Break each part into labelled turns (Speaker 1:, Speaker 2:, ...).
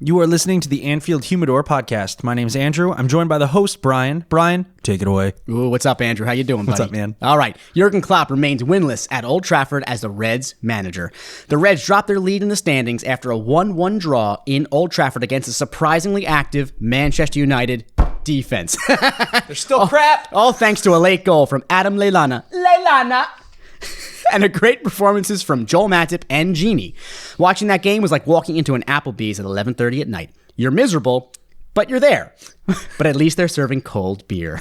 Speaker 1: You are listening to the Anfield Humidor podcast. My name's Andrew. I'm joined by the host, Brian. Brian, take it away.
Speaker 2: Ooh, what's up, Andrew? How you doing, buddy?
Speaker 1: What's up, man?
Speaker 2: All right. Jurgen Klopp remains winless at Old Trafford as the Reds manager. The Reds dropped their lead in the standings after a 1-1 draw in Old Trafford against a surprisingly active Manchester United defense.
Speaker 1: They're still crap.
Speaker 2: All thanks to a late goal from Adam Lallana. And a great performances from Joel Matip and Genie. Watching that game was like walking into an Applebee's at 11:30 at night. You're miserable, but you're there. But at least they're serving cold beer.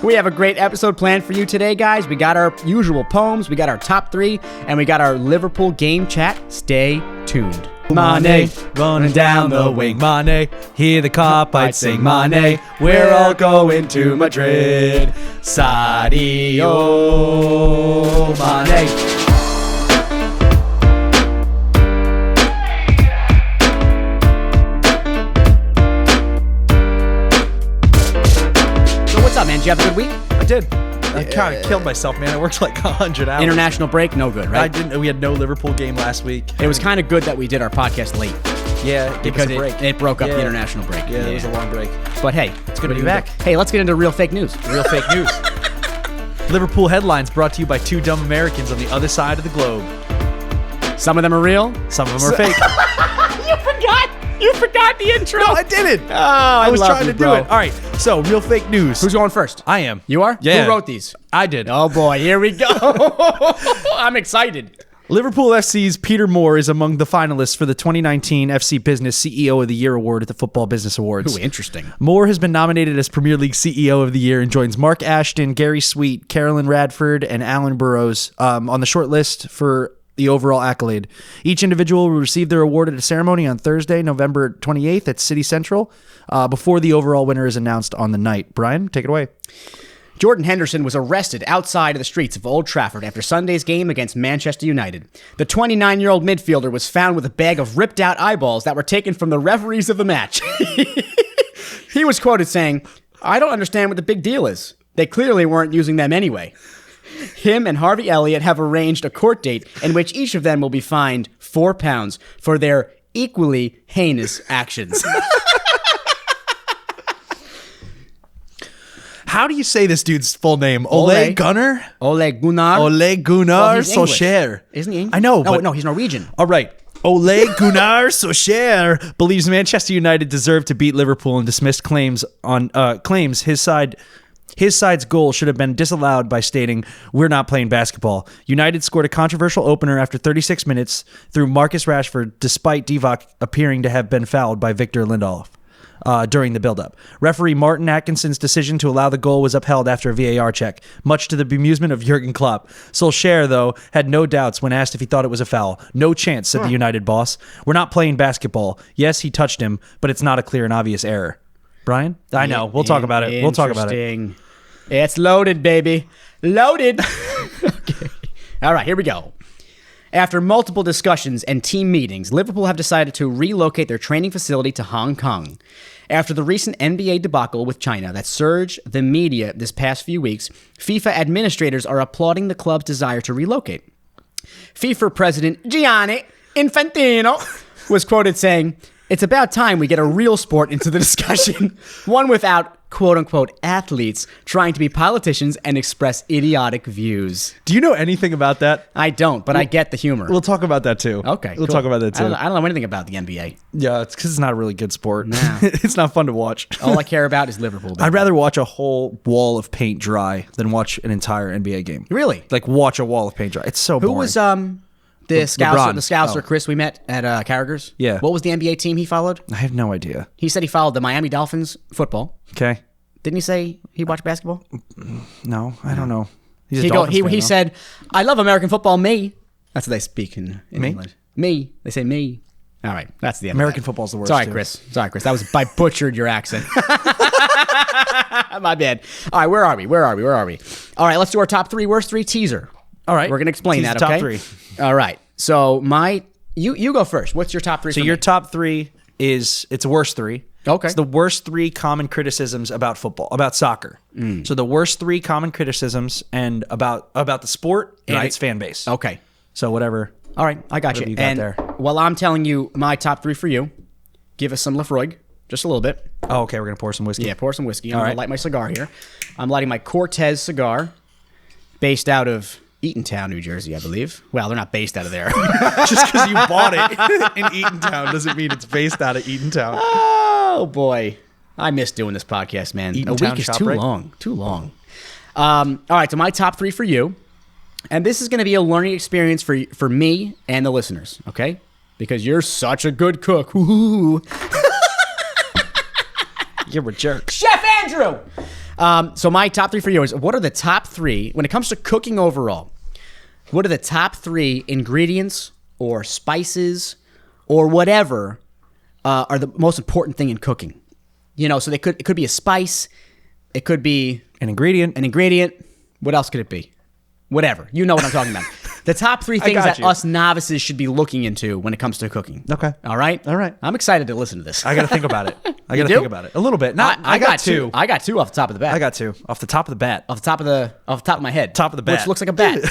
Speaker 2: We have a great episode planned for you today, guys. We got our usual poems, we got our top three, and we got our Liverpool game chat. Stay tuned.
Speaker 1: Mane, running down the wing. Mane, hear the cop I'd sing. Mane, we're all going to Madrid. Sadio Mane.
Speaker 2: So what's up, man? Did you have a good week?
Speaker 1: I did. I kind of killed myself, man. I worked like 100 hours.
Speaker 2: International break, no good, right?
Speaker 1: I didn't. We had no Liverpool game last week.
Speaker 2: It was kind of good that we did our podcast late.
Speaker 1: Yeah,
Speaker 2: Because
Speaker 1: a break.
Speaker 2: it broke up the international break.
Speaker 1: Yeah, it was a long break.
Speaker 2: But hey,
Speaker 1: It's good to be back.
Speaker 2: Hey, let's get into real fake news.
Speaker 1: Real fake news. Liverpool headlines brought to you by two dumb Americans on the other side of the globe.
Speaker 2: Some of them are real.
Speaker 1: Some of them are fake.
Speaker 2: You forgot the intro.
Speaker 1: No, I didn't.
Speaker 2: Oh, I
Speaker 1: was
Speaker 2: love
Speaker 1: trying
Speaker 2: you,
Speaker 1: to
Speaker 2: bro.
Speaker 1: do it. All right, so real fake news.
Speaker 2: Who's going first?
Speaker 1: I am.
Speaker 2: You are?
Speaker 1: Yeah.
Speaker 2: Who wrote these?
Speaker 1: I did.
Speaker 2: Oh boy, here we go. I'm excited.
Speaker 1: Liverpool FC's Peter Moore is among the finalists for the 2019 FC Business CEO of the Year award at the Football Business Awards.
Speaker 2: Ooh, interesting.
Speaker 1: Moore has been nominated as Premier League CEO of the Year and joins Mark Ashton, Gary Sweet, Carolyn Radford, and Alan Burrows on the short list for the overall accolade. Each individual will receive their award at a ceremony on Thursday, November 28th at City Central, before the overall winner is announced on the night. Brian, take it away.
Speaker 2: Jordan Henderson was arrested outside of the streets of Old Trafford after Sunday's game against Manchester United. The 29-year-old midfielder was found with a bag of ripped-out eyeballs that were taken from the referees of the match. He was quoted saying, "I don't understand what the big deal is. They clearly weren't using them anyway." Him and Harvey Elliott have arranged a court date in which each of them will be fined £4 for their equally heinous actions.
Speaker 1: How do you say this dude's full name?
Speaker 2: Ole
Speaker 1: Gunnar?
Speaker 2: Ole Gunnar.
Speaker 1: Ole Gunnar
Speaker 2: Well, he's English.
Speaker 1: Solskjaer.
Speaker 2: Isn't he English?
Speaker 1: I know, but...
Speaker 2: No, he's Norwegian.
Speaker 1: All right. Ole Gunnar Solskjaer believes Manchester United deserved to beat Liverpool and dismissed claims his side's goal should have been disallowed by stating, "We're not playing basketball." United scored a controversial opener after 36 minutes through Marcus Rashford, despite Divock appearing to have been fouled by Victor Lindelof during the build-up. Referee Martin Atkinson's decision to allow the goal was upheld after a VAR check, much to the bemusement of Jurgen Klopp. Solskjaer, though, had no doubts when asked if he thought it was a foul. "No chance," said the United boss. "We're not playing basketball. Yes, he touched him, but it's not a clear and obvious error." Brian? I know. We'll talk about it. We'll talk about it.
Speaker 2: Interesting. It's loaded, baby. Loaded. Okay. All right, here we go. After multiple discussions and team meetings, Liverpool have decided to relocate their training facility to Hong Kong. After the recent NBA debacle with China that surged the media this past few weeks, FIFA administrators are applauding the club's desire to relocate. FIFA president Gianni Infantino was quoted saying, "It's about time we get a real sport into the discussion, one without quote-unquote athletes trying to be politicians and express idiotic views."
Speaker 1: Do you know anything about that?
Speaker 2: I don't, but I get the humor.
Speaker 1: We'll talk about that too.
Speaker 2: Okay,
Speaker 1: We'll
Speaker 2: cool.
Speaker 1: talk about that too.
Speaker 2: I don't know anything about the NBA.
Speaker 1: Yeah, it's because it's not a really good sport.
Speaker 2: Nah.
Speaker 1: It's not fun to watch.
Speaker 2: All I care about is Liverpool.
Speaker 1: I'd rather watch a whole wall of paint dry than watch an entire NBA game.
Speaker 2: Really?
Speaker 1: Like watch a wall of paint dry. It's so
Speaker 2: Who
Speaker 1: boring.
Speaker 2: was the
Speaker 1: LeBron.
Speaker 2: Scouser
Speaker 1: Oh.
Speaker 2: Chris we met at Carragher's?
Speaker 1: Yeah.
Speaker 2: What was the NBA team he followed?
Speaker 1: I have no idea.
Speaker 2: He said he followed the Miami Dolphins football.
Speaker 1: Okay.
Speaker 2: Didn't he say he watched basketball?
Speaker 1: No, I don't know. He's a
Speaker 2: He
Speaker 1: Dolphins fan,
Speaker 2: he
Speaker 1: though.
Speaker 2: said, "I love American football, me." That's what they speak in
Speaker 1: Me?
Speaker 2: England. Me. They say me. All right, that's the end.
Speaker 1: American
Speaker 2: of that.
Speaker 1: football's the worst,
Speaker 2: Sorry,
Speaker 1: too.
Speaker 2: Chris. That was I butchered your accent. My bad. All right, where are we? All right, let's do our top three worst three teaser.
Speaker 1: All right.
Speaker 2: We're gonna explain
Speaker 1: Tease
Speaker 2: that.
Speaker 1: the top
Speaker 2: Okay.
Speaker 1: three.
Speaker 2: All right. So you go first. What's your top three?
Speaker 1: So
Speaker 2: for
Speaker 1: your
Speaker 2: me?
Speaker 1: top three it's worst three.
Speaker 2: Okay.
Speaker 1: It's the worst three common criticisms about football, about soccer. So the worst three common criticisms and about the sport and
Speaker 2: Right.
Speaker 1: its fan base.
Speaker 2: Okay.
Speaker 1: So whatever.
Speaker 2: All right, I got you.
Speaker 1: you got
Speaker 2: And
Speaker 1: there.
Speaker 2: while I'm telling you my top three for you, give us some Lafroig, just a little bit.
Speaker 1: Oh, okay. We're gonna pour some whiskey.
Speaker 2: Yeah, pour some whiskey. I'm
Speaker 1: All
Speaker 2: going
Speaker 1: right.
Speaker 2: to light my cigar here. I'm lighting my Cortez cigar, based out of Eatontown, New Jersey, I believe. Well, they're not based out of there.
Speaker 1: Just because you bought it in Eatontown doesn't mean it's based out of Eatontown.
Speaker 2: Oh, boy. I miss doing this podcast, man. A
Speaker 1: Eatontown
Speaker 2: week is
Speaker 1: shop,
Speaker 2: too
Speaker 1: right?
Speaker 2: long. Too long. All right, so my top 3 for you. And this is going to be a learning experience for me and the listeners, okay? Because you're such a good cook. Woo-hoo.
Speaker 1: You're a jerk.
Speaker 2: Chef Andrew! So my top 3 for you is, what are the top 3, when it comes to cooking overall, what are the top 3 ingredients or spices or whatever are the most important thing in cooking? You know, so it could be a spice, it could be
Speaker 1: An ingredient.
Speaker 2: an ingredient. What else could it be? Whatever. You know what I'm talking about. The top 3 things
Speaker 1: got
Speaker 2: that
Speaker 1: you.
Speaker 2: us novices should be looking into when it comes to cooking.
Speaker 1: Okay.
Speaker 2: All right?
Speaker 1: All right.
Speaker 2: I'm excited to listen to this.
Speaker 1: I got to think about it. I got to
Speaker 2: do?
Speaker 1: think about it a little bit. Not. I got 2.
Speaker 2: I got 2 off the top of the bat.
Speaker 1: I got 2 off the top of the bat.
Speaker 2: Off the top of my head.
Speaker 1: Top of the bat.
Speaker 2: Which looks like a bat.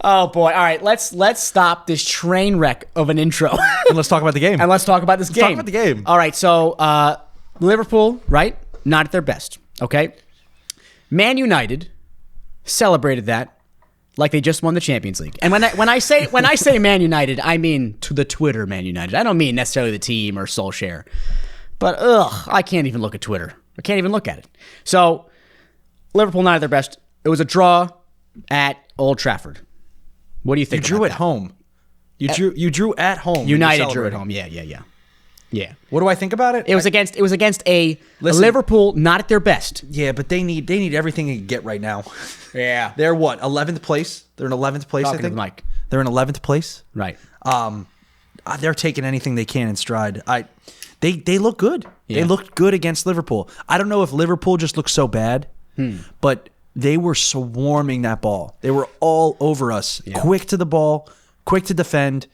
Speaker 2: Oh boy. All right, let's stop this train wreck of an intro.
Speaker 1: And let's talk about the game.
Speaker 2: And let's talk about this game.
Speaker 1: talk about the game.
Speaker 2: All right, so Liverpool, right? Not at their best. Okay. Man United celebrated that like they just won the Champions League. And when I say Man United, I mean to the Twitter Man United. I don't mean necessarily the team or Solskjaer. But I can't even look at Twitter. I can't even look at it. So Liverpool not at their best. It was a draw at Old Trafford. What do you think?
Speaker 1: You drew
Speaker 2: about
Speaker 1: at
Speaker 2: that?
Speaker 1: home. You drew at home. when you're
Speaker 2: United drew at
Speaker 1: celebrating.
Speaker 2: home. Yeah.
Speaker 1: What do I think about it?
Speaker 2: It was against a
Speaker 1: Listen.
Speaker 2: Liverpool not at their best.
Speaker 1: Yeah, but they need everything they can get right now.
Speaker 2: Yeah.
Speaker 1: They're what, 11th place? They're in 11th place,
Speaker 2: Talking
Speaker 1: I
Speaker 2: to
Speaker 1: think.
Speaker 2: the mic.
Speaker 1: They're in 11th place.
Speaker 2: Right.
Speaker 1: They're taking anything they can in stride. They look good.
Speaker 2: Yeah.
Speaker 1: They looked good against Liverpool. I don't know if Liverpool just looked so bad, but they were swarming that ball. They were all over us.
Speaker 2: Yeah.
Speaker 1: Quick to the ball, quick to defend.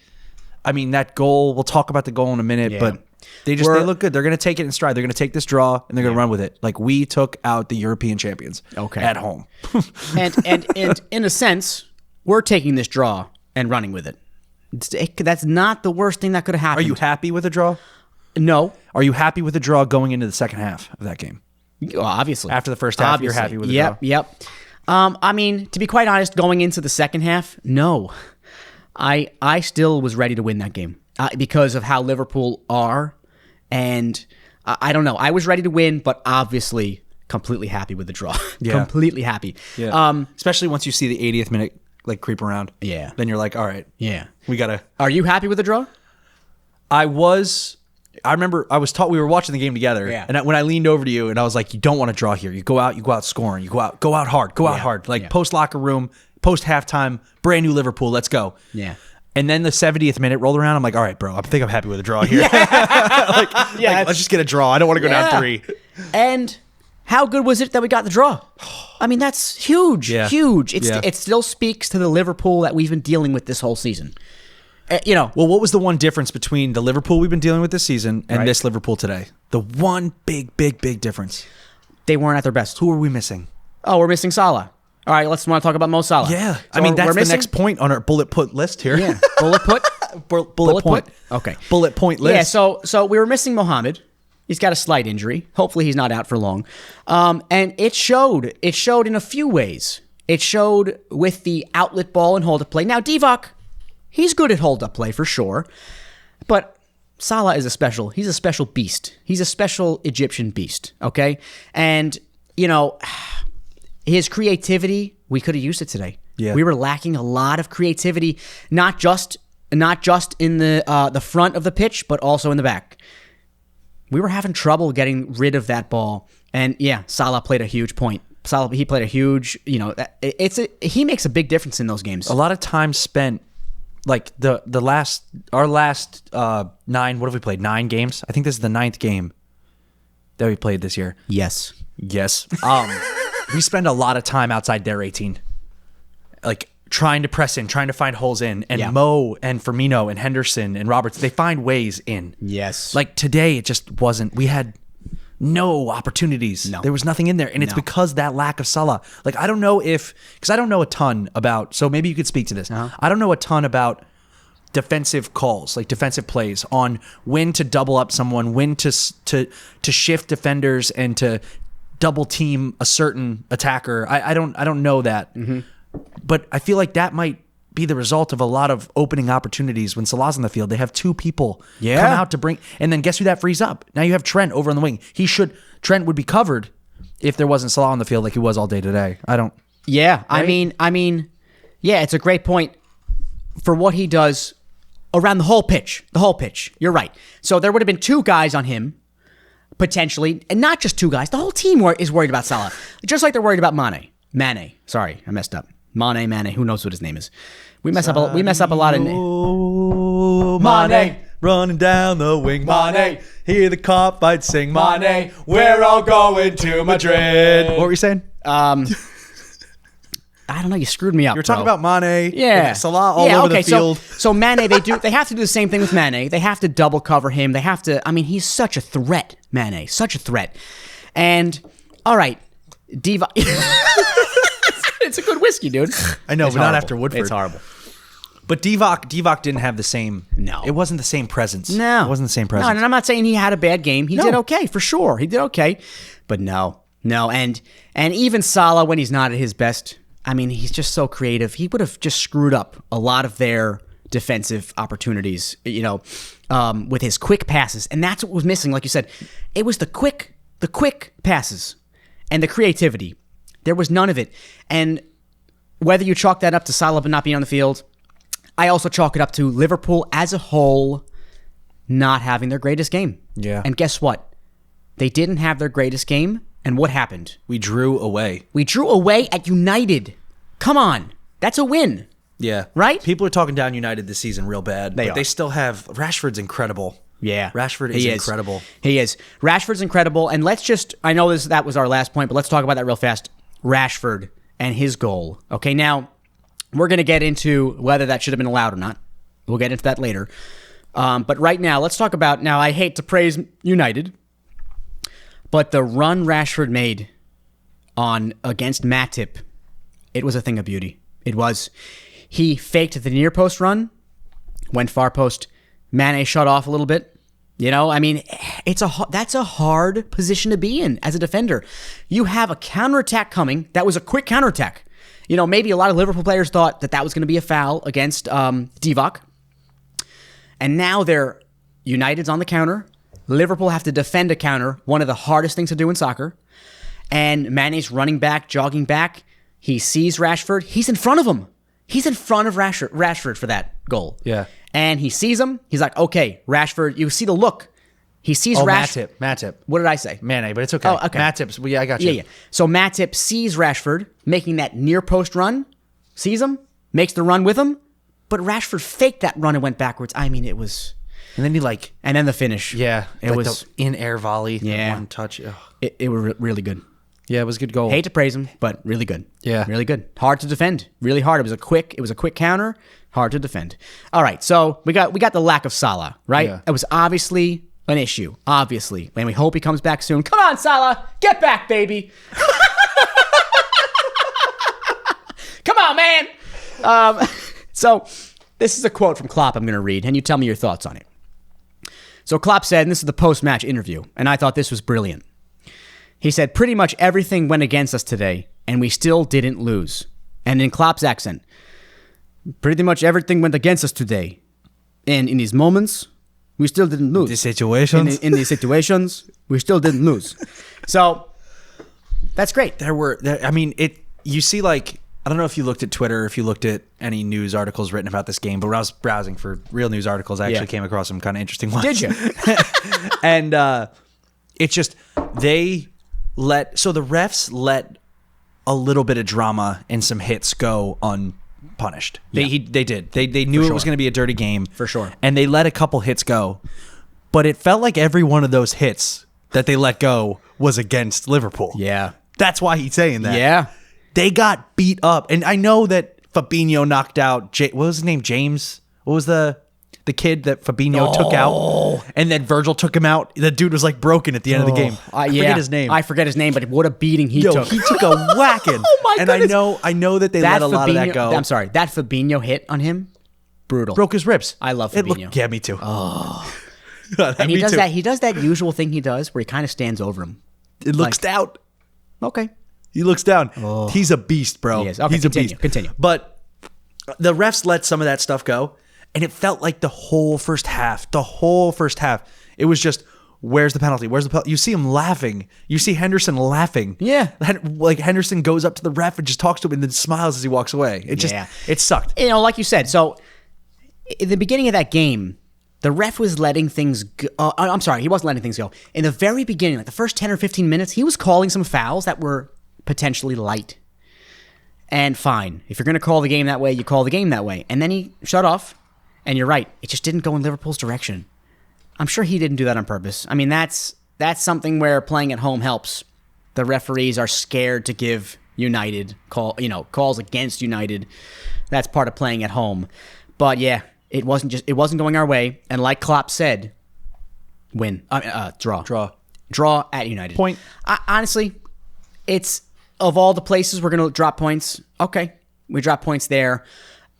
Speaker 1: I mean, that goal, we'll talk about the goal in a minute,
Speaker 2: Yeah.
Speaker 1: but they look good. They're going to take it in stride. They're going to take this draw and they're going to run with it. Like we took out the European champions at home.
Speaker 2: and in a sense, we're taking this draw and running with it. That's not the worst thing that could have
Speaker 1: Are
Speaker 2: happened.
Speaker 1: you happy with the draw?
Speaker 2: No.
Speaker 1: Are you happy with the draw going into the second half of that game?
Speaker 2: Well, obviously.
Speaker 1: After the first half, you're happy with the draw?
Speaker 2: Yep. I mean, to be quite honest, going into the second half, no. I still was ready to win that game because of how Liverpool are. And I don't know. I was ready to win, but obviously completely happy with the draw.
Speaker 1: Yeah.
Speaker 2: Completely happy.
Speaker 1: Yeah. Especially once you see the 80th minute like creep around.
Speaker 2: Yeah.
Speaker 1: Then you're like, all right.
Speaker 2: Yeah.
Speaker 1: We got to.
Speaker 2: Are you happy with the draw?
Speaker 1: I remember I was taught we were watching the game together.
Speaker 2: Yeah.
Speaker 1: And when I leaned over to you and I was like, you don't want to draw here. You go out scoring. You go out hard. Like post locker room, post halftime, brand new Liverpool. Let's go.
Speaker 2: Yeah.
Speaker 1: And then the 70th minute rolled around. I'm like, all right, bro, I think I'm happy with a draw here. like, let's just get a draw. I don't want to go down 3.
Speaker 2: And how good was it that we got the draw? I mean, that's huge.
Speaker 1: Yeah.
Speaker 2: Huge.
Speaker 1: Yeah.
Speaker 2: It still speaks to the Liverpool that we've been dealing with this whole season.
Speaker 1: Well, what was the one difference between the Liverpool we've been dealing with this season and
Speaker 2: Right.
Speaker 1: this Liverpool today? The one big difference.
Speaker 2: They weren't at their best.
Speaker 1: Who are we missing?
Speaker 2: Oh, we're missing Salah. All right, let's want to talk about Mo Salah.
Speaker 1: Yeah.
Speaker 2: So
Speaker 1: I mean, that's
Speaker 2: we're
Speaker 1: the
Speaker 2: missing-
Speaker 1: next point on our bullet point list here.
Speaker 2: Yeah. Bullet put?
Speaker 1: bullet point.
Speaker 2: Okay.
Speaker 1: Bullet point list.
Speaker 2: Yeah, so we were missing Mohamed. He's got a slight injury. Hopefully he's not out for long. And it showed. It showed in a few ways. It showed with the outlet ball and hold-up play. Now, Divock, he's good at hold-up play for sure. But Salah is he's a special beast. He's a special Egyptian beast, okay? And, his creativity, we could have used it today.
Speaker 1: Yeah.
Speaker 2: We were lacking a lot of creativity, not just in the front of the pitch, but also in the back. We were having trouble getting rid of that ball. And yeah, Salah played a huge point. He played a huge, he makes a big difference in those games.
Speaker 1: A lot of time spent, like our last 9, what have we played? 9 games? I think this is the 9th game that we played this year.
Speaker 2: Yes.
Speaker 1: Yes. We spend a lot of time outside their 18. Like trying to press in, trying to find holes in. And
Speaker 2: Yeah.
Speaker 1: Mo and Firmino and Henderson and Roberts, they find ways in.
Speaker 2: Yes.
Speaker 1: Like today, it just wasn't. We had no opportunities.
Speaker 2: No.
Speaker 1: There was nothing in there. And it's
Speaker 2: No.
Speaker 1: because that lack of Salah. Like, I don't know because I don't know a ton about, so maybe you could speak to this.
Speaker 2: Uh-huh.
Speaker 1: I don't know a ton about defensive calls, like defensive plays on when to double up someone, when to shift defenders and to double team a certain attacker. I don't know that, but I feel like that might be the result of a lot of opening opportunities. When Salah's on the field, they have two people come out to bring, and then guess who that frees up? Now you have Trent over on the wing. Trent would be covered if there wasn't Salah on the field like he was all day today.
Speaker 2: Yeah,
Speaker 1: Right?
Speaker 2: I mean, yeah, it's a great point for what he does around the whole pitch. The whole pitch. You're right. So there would have been two guys on him, potentially, and not just two guys. The whole team is worried about Salah, just like they're worried about Mane. Sorry, I messed up. Mane. Who knows what his name is? We mess up a lot of
Speaker 1: Mane running down the wing. Mane, hear the cop fight sing. Mane, we're all going to Madrid. What were you saying?
Speaker 2: I don't know. You screwed me up.
Speaker 1: You're talking about Mane.
Speaker 2: Yeah,
Speaker 1: Salah all over the field.
Speaker 2: So Mane, they have to do the same thing with Mane. They have to double cover him. They have to. I mean, he's such a threat, Mane, such a threat. And all right, Diva. It's a good whiskey, dude.
Speaker 1: I know,
Speaker 2: It's
Speaker 1: but not
Speaker 2: horrible.
Speaker 1: after Woodford.
Speaker 2: It's horrible.
Speaker 1: But Divock didn't have the same.
Speaker 2: No.
Speaker 1: It wasn't the same presence.
Speaker 2: No.
Speaker 1: It wasn't the same presence.
Speaker 2: No, and I'm not saying he had a bad game. He did okay, for sure. He did okay. But no. And even Salah, when he's not at his best, I mean, he's just so creative. He would have just screwed up a lot of their defensive opportunities, with his quick passes. And that's what was missing. Like you said, it was the quick passes and the creativity. There was none of it. And whether you chalk that up to Salah but not being on the field, I also chalk it up to Liverpool as a whole not having their greatest game.
Speaker 1: Yeah.
Speaker 2: And guess what? They didn't have their greatest game. And what happened?
Speaker 1: We drew away.
Speaker 2: We drew away at United. Come on. That's a win.
Speaker 1: Yeah.
Speaker 2: Right?
Speaker 1: People are talking down United this season real bad.
Speaker 2: They
Speaker 1: but
Speaker 2: are.
Speaker 1: they still have... Rashford's incredible.
Speaker 2: Yeah.
Speaker 1: Rashford is incredible.
Speaker 2: He is. Rashford's incredible. And let's just... I know that was our last point, but let's talk about that real fast. Rashford and his goal. Okay, now... We're going to get into whether that should have been allowed or not. We'll get into that later. But right now, let's talk about... Now, I hate to praise United, but the run Rashford made against Matip, it was a thing of beauty. It was. He faked the near post run, went far post. Mane shut off a little bit. I mean, that's a hard position to be in as a defender. You have a counterattack coming. That was a quick counterattack. Maybe a lot of Liverpool players thought that was going to be a foul against Divock. And now United's on the counter. Liverpool have to defend a counter, one of the hardest things to do in soccer. And Mane's running back, jogging back. He sees Rashford. He's in front of him. He's in front of Rashford for that goal.
Speaker 1: Yeah.
Speaker 2: And he sees him. He's like, okay, Rashford. You see the look. He sees Rashford.
Speaker 1: Matip.
Speaker 2: What did I say?
Speaker 1: Mane, but it's okay.
Speaker 2: Oh, okay.
Speaker 1: Matip's. Well, yeah, I got you.
Speaker 2: Yeah. So Matip sees Rashford making that near post run, sees him, makes the run with him, but Rashford faked that run and went backwards. I mean, it was...
Speaker 1: And then
Speaker 2: And then the finish.
Speaker 1: Yeah.
Speaker 2: It was...
Speaker 1: the in-air volley.
Speaker 2: Yeah.
Speaker 1: One touch. Ugh.
Speaker 2: It was really good.
Speaker 1: Yeah, it was a good goal.
Speaker 2: Hate to praise him, but really good.
Speaker 1: Yeah.
Speaker 2: Really good. Hard to defend. Really hard. It was a quick counter. Hard to defend. All right, so we got the lack of Salah, right?
Speaker 1: Yeah.
Speaker 2: It was obviously an issue. Obviously. And we hope he comes back soon. Come on, Salah. Get back, baby. Come on, man. So this is a quote from Klopp I'm going to read, and you tell me your thoughts on it. So Klopp said, and this is the post-match interview, and I thought this was brilliant. He said, pretty much everything went against us today, and we still didn't lose. And in Klopp's accent, pretty much everything went against us today. And in these moments, we still didn't lose.
Speaker 1: The situations?
Speaker 2: In these situations, we still didn't lose. So, that's great.
Speaker 1: You see, like, I don't know if you looked at Twitter, if you looked at any news articles written about this game, but when I was browsing for real news articles, I actually came across some kind of interesting ones.
Speaker 2: Did you?
Speaker 1: And it's just, the refs let a little bit of drama and some hits go unpunished. They did. They knew it was going to be a dirty game.
Speaker 2: For sure.
Speaker 1: And they let a couple hits go. But it felt like every one of those hits that they let go was against Liverpool.
Speaker 2: Yeah.
Speaker 1: That's why he's saying that.
Speaker 2: Yeah.
Speaker 1: They got beat up. And I know that Fabinho knocked out, what was his name, James? What was the kid that Fabinho took out? And then Virgil took him out. The dude was like broken at the end of the game. I forget his name.
Speaker 2: I forget his name, but what a beating he took.
Speaker 1: He took a whacking.
Speaker 2: Oh my
Speaker 1: and
Speaker 2: goodness.
Speaker 1: I know that they let a lot of that go.
Speaker 2: I'm sorry, that Fabinho hit on him, Brutal.
Speaker 1: Broke his ribs.
Speaker 2: I love
Speaker 1: it.
Speaker 2: Fabinho.
Speaker 1: Yeah, me too.
Speaker 2: Oh.
Speaker 1: And
Speaker 2: He does that usual thing he does where he kind of stands over him.
Speaker 1: It looks down.
Speaker 2: Okay.
Speaker 1: He looks down. He's a beast, bro.
Speaker 2: He is. Okay,
Speaker 1: He's a beast.
Speaker 2: Continue.
Speaker 1: But the refs let some of that stuff go, and it felt like the whole first half, it was just, where's the penalty? Where's the penalty? You see him laughing. You see Henderson laughing.
Speaker 2: Yeah.
Speaker 1: Like Henderson goes up to the ref and just talks to him and then smiles as he walks away. It sucked.
Speaker 2: Like you said, so in the beginning of that game, the ref was letting things go. I'm sorry, he wasn't letting things go. In the very beginning, like the first 10 or 15 minutes, he was calling some fouls that were potentially light. And fine. If you're going to call the game that way, you call the game that way. And then he shut off. And you're right. It just didn't go in Liverpool's direction. I'm sure he didn't do that on purpose. I mean, that's something where playing at home helps. The referees are scared to give United calls against United. That's part of playing at home. But yeah, it wasn't going our way. And like Klopp said, draw at United.
Speaker 1: Point.
Speaker 2: Honestly, it's of all the places we're going to drop points. Okay, we drop points there.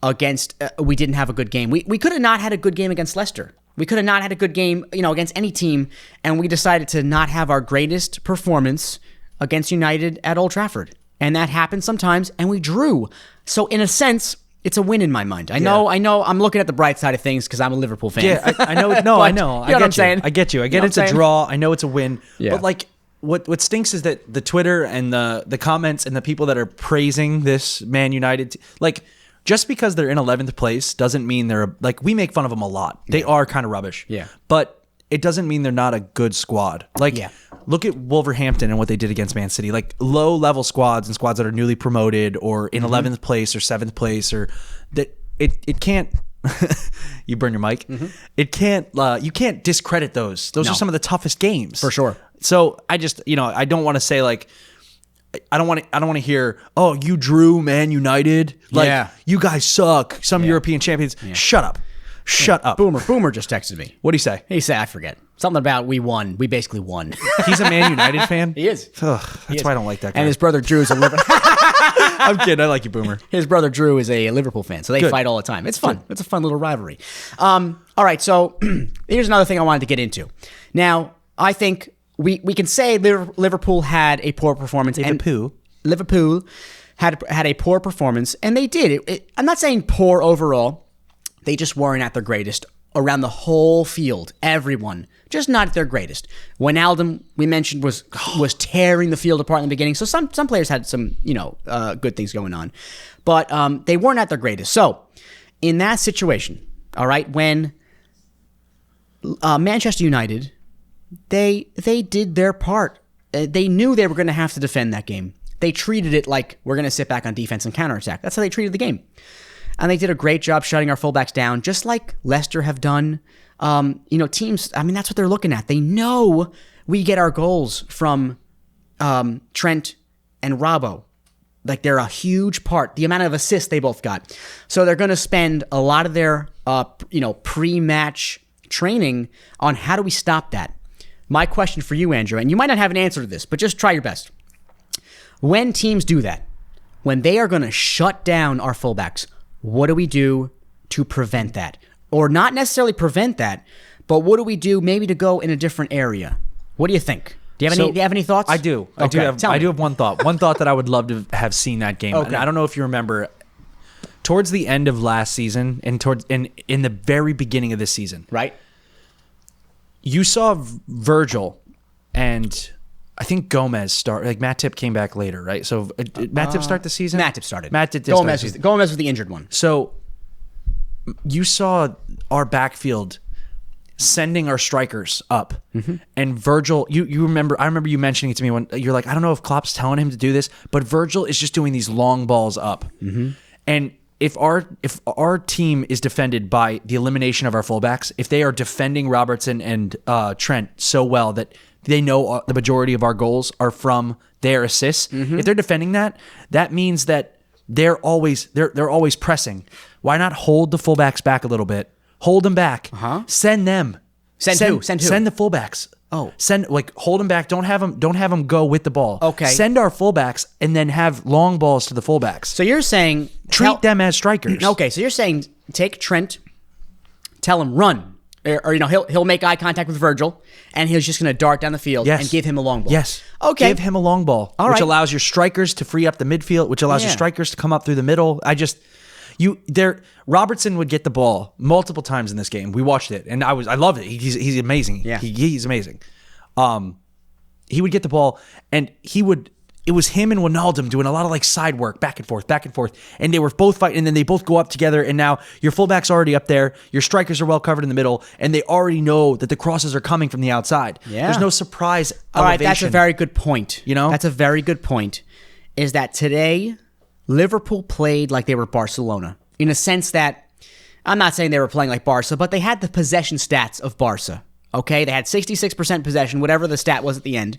Speaker 2: Against, we didn't have a good game. We could have not had a good game against Leicester. We could have not had a good game, against any team, and we decided to not have our greatest performance against United at Old Trafford. And that happens sometimes, and we drew. So in a sense, it's a win in my mind. I know. I'm looking at the bright side of things because I'm a Liverpool fan.
Speaker 1: Yeah, I know. No, I know.
Speaker 2: You know what I'm saying?
Speaker 1: I get you. I get it's a draw. I know it's a win.
Speaker 2: Yeah.
Speaker 1: But like, what stinks is that the Twitter and the comments and the people that are praising this Man United, like, just because they're in 11th place doesn't mean they're like, we make fun of them a lot. They are kind of rubbish.
Speaker 2: Yeah.
Speaker 1: But it doesn't mean they're not a good squad. Like, look at Wolverhampton and what they did against Man City. Like, low-level squads and squads that are newly promoted or in 11th place or 7th place, or that it can't. You burn your mic. It can't. You can't discredit those. Those are some of the toughest games
Speaker 2: for sure.
Speaker 1: So I just, I don't want to say like, I don't want to hear, oh, you drew Man United. Like, you guys suck. Some European champions. Yeah. Shut up. Shut up.
Speaker 2: Boomer just texted me.
Speaker 1: What'd he say?
Speaker 2: He said, I forget. Something about we won. We basically won.
Speaker 1: He's a Man United fan?
Speaker 2: He is.
Speaker 1: That's why I don't like that guy.
Speaker 2: And his brother Drew is a Liverpool.
Speaker 1: I'm kidding. I like you, Boomer.
Speaker 2: His brother Drew is a Liverpool fan, so they fight all the time. It's fun. It's a fun little rivalry. All right, so here's another thing I wanted to get into. Now, I think we can say Liverpool had a poor performance. Liverpool had a poor performance, and they did. I'm not saying poor overall. They just weren't at their greatest around the whole field. Everyone, just not at their greatest. Wijnaldum, we mentioned, was tearing the field apart in the beginning. So some players had some good things going on, but they weren't at their greatest. So in that situation, all right, when Manchester United, they did their part. They knew they were going to have to defend that game. They treated it like we're going to sit back on defense and counterattack. That's how they treated the game. And they did a great job shutting our fullbacks down, just like Leicester have done. Teams, I mean, that's what they're looking at. They know we get our goals from Trent and Robbo. Like, they're a huge part. The amount of assists they both got. So they're going to spend a lot of their, pre-match training on how do we stop that. My question for you, Andrew, and you might not have an answer to this, but just try your best. When teams do that, when they are going to shut down our fullbacks, what do we do to prevent that? Or not necessarily prevent that, but what do we do maybe to go in a different area? What do you think? Do you have any thoughts?
Speaker 1: I do.
Speaker 2: Okay,
Speaker 1: I do have one thought. One thought that I would love to have seen that game.
Speaker 2: Okay.
Speaker 1: And I don't know if you remember, towards the end of last season and in the very beginning of this season,
Speaker 2: right?
Speaker 1: You saw Virgil and I think Gomez start. Like, Matip came back later, right? So did Matip start the season?
Speaker 2: Matip started.
Speaker 1: Gomez
Speaker 2: was the injured one.
Speaker 1: So you saw our backfield sending our strikers up, and Virgil. You remember? I remember you mentioning it to me when you're like, I don't know if Klopp's telling him to do this, but Virgil is just doing these long balls up, and if our team is defended by the elimination of our fullbacks, if they are defending Robertson and Trent so well that they know the majority of our goals are from their assists, if they're defending that, that means that they're always pressing. Why not hold the fullbacks back a little bit? Hold them back. Send them.
Speaker 2: Send who?
Speaker 1: Send the fullbacks.
Speaker 2: Oh.
Speaker 1: Hold them back. Don't have them go with the ball.
Speaker 2: Okay.
Speaker 1: Send our fullbacks and then have long balls to the fullbacks.
Speaker 2: So you're saying
Speaker 1: treat them as strikers.
Speaker 2: Okay, so you're saying take Trent tell him run, or he'll make eye contact with Virgil, and he's just going to dart down the field and give him a long ball.
Speaker 1: Yes.
Speaker 2: Okay.
Speaker 1: Give him a long ball, which allows your strikers to free up the midfield, which allows your strikers to come up through the middle. Robertson would get the ball multiple times in this game. We watched it, and I loved it. He's amazing.
Speaker 2: Yeah.
Speaker 1: He's amazing. He would get the ball, and it was him and Wijnaldum doing a lot of like side work, back and forth, and they were both fighting, and then they both go up together, and now your fullback's already up there, your strikers are well covered in the middle, and they already know that the crosses are coming from the outside.
Speaker 2: Yeah.
Speaker 1: There's no surprise elevation.
Speaker 2: All right, that's a very good point.
Speaker 1: That's
Speaker 2: a very good point, is that today Liverpool played like they were Barcelona, in a sense that, I'm not saying they were playing like Barca, but they had the possession stats of Barca, okay? They had 66% possession, whatever the stat was at the end.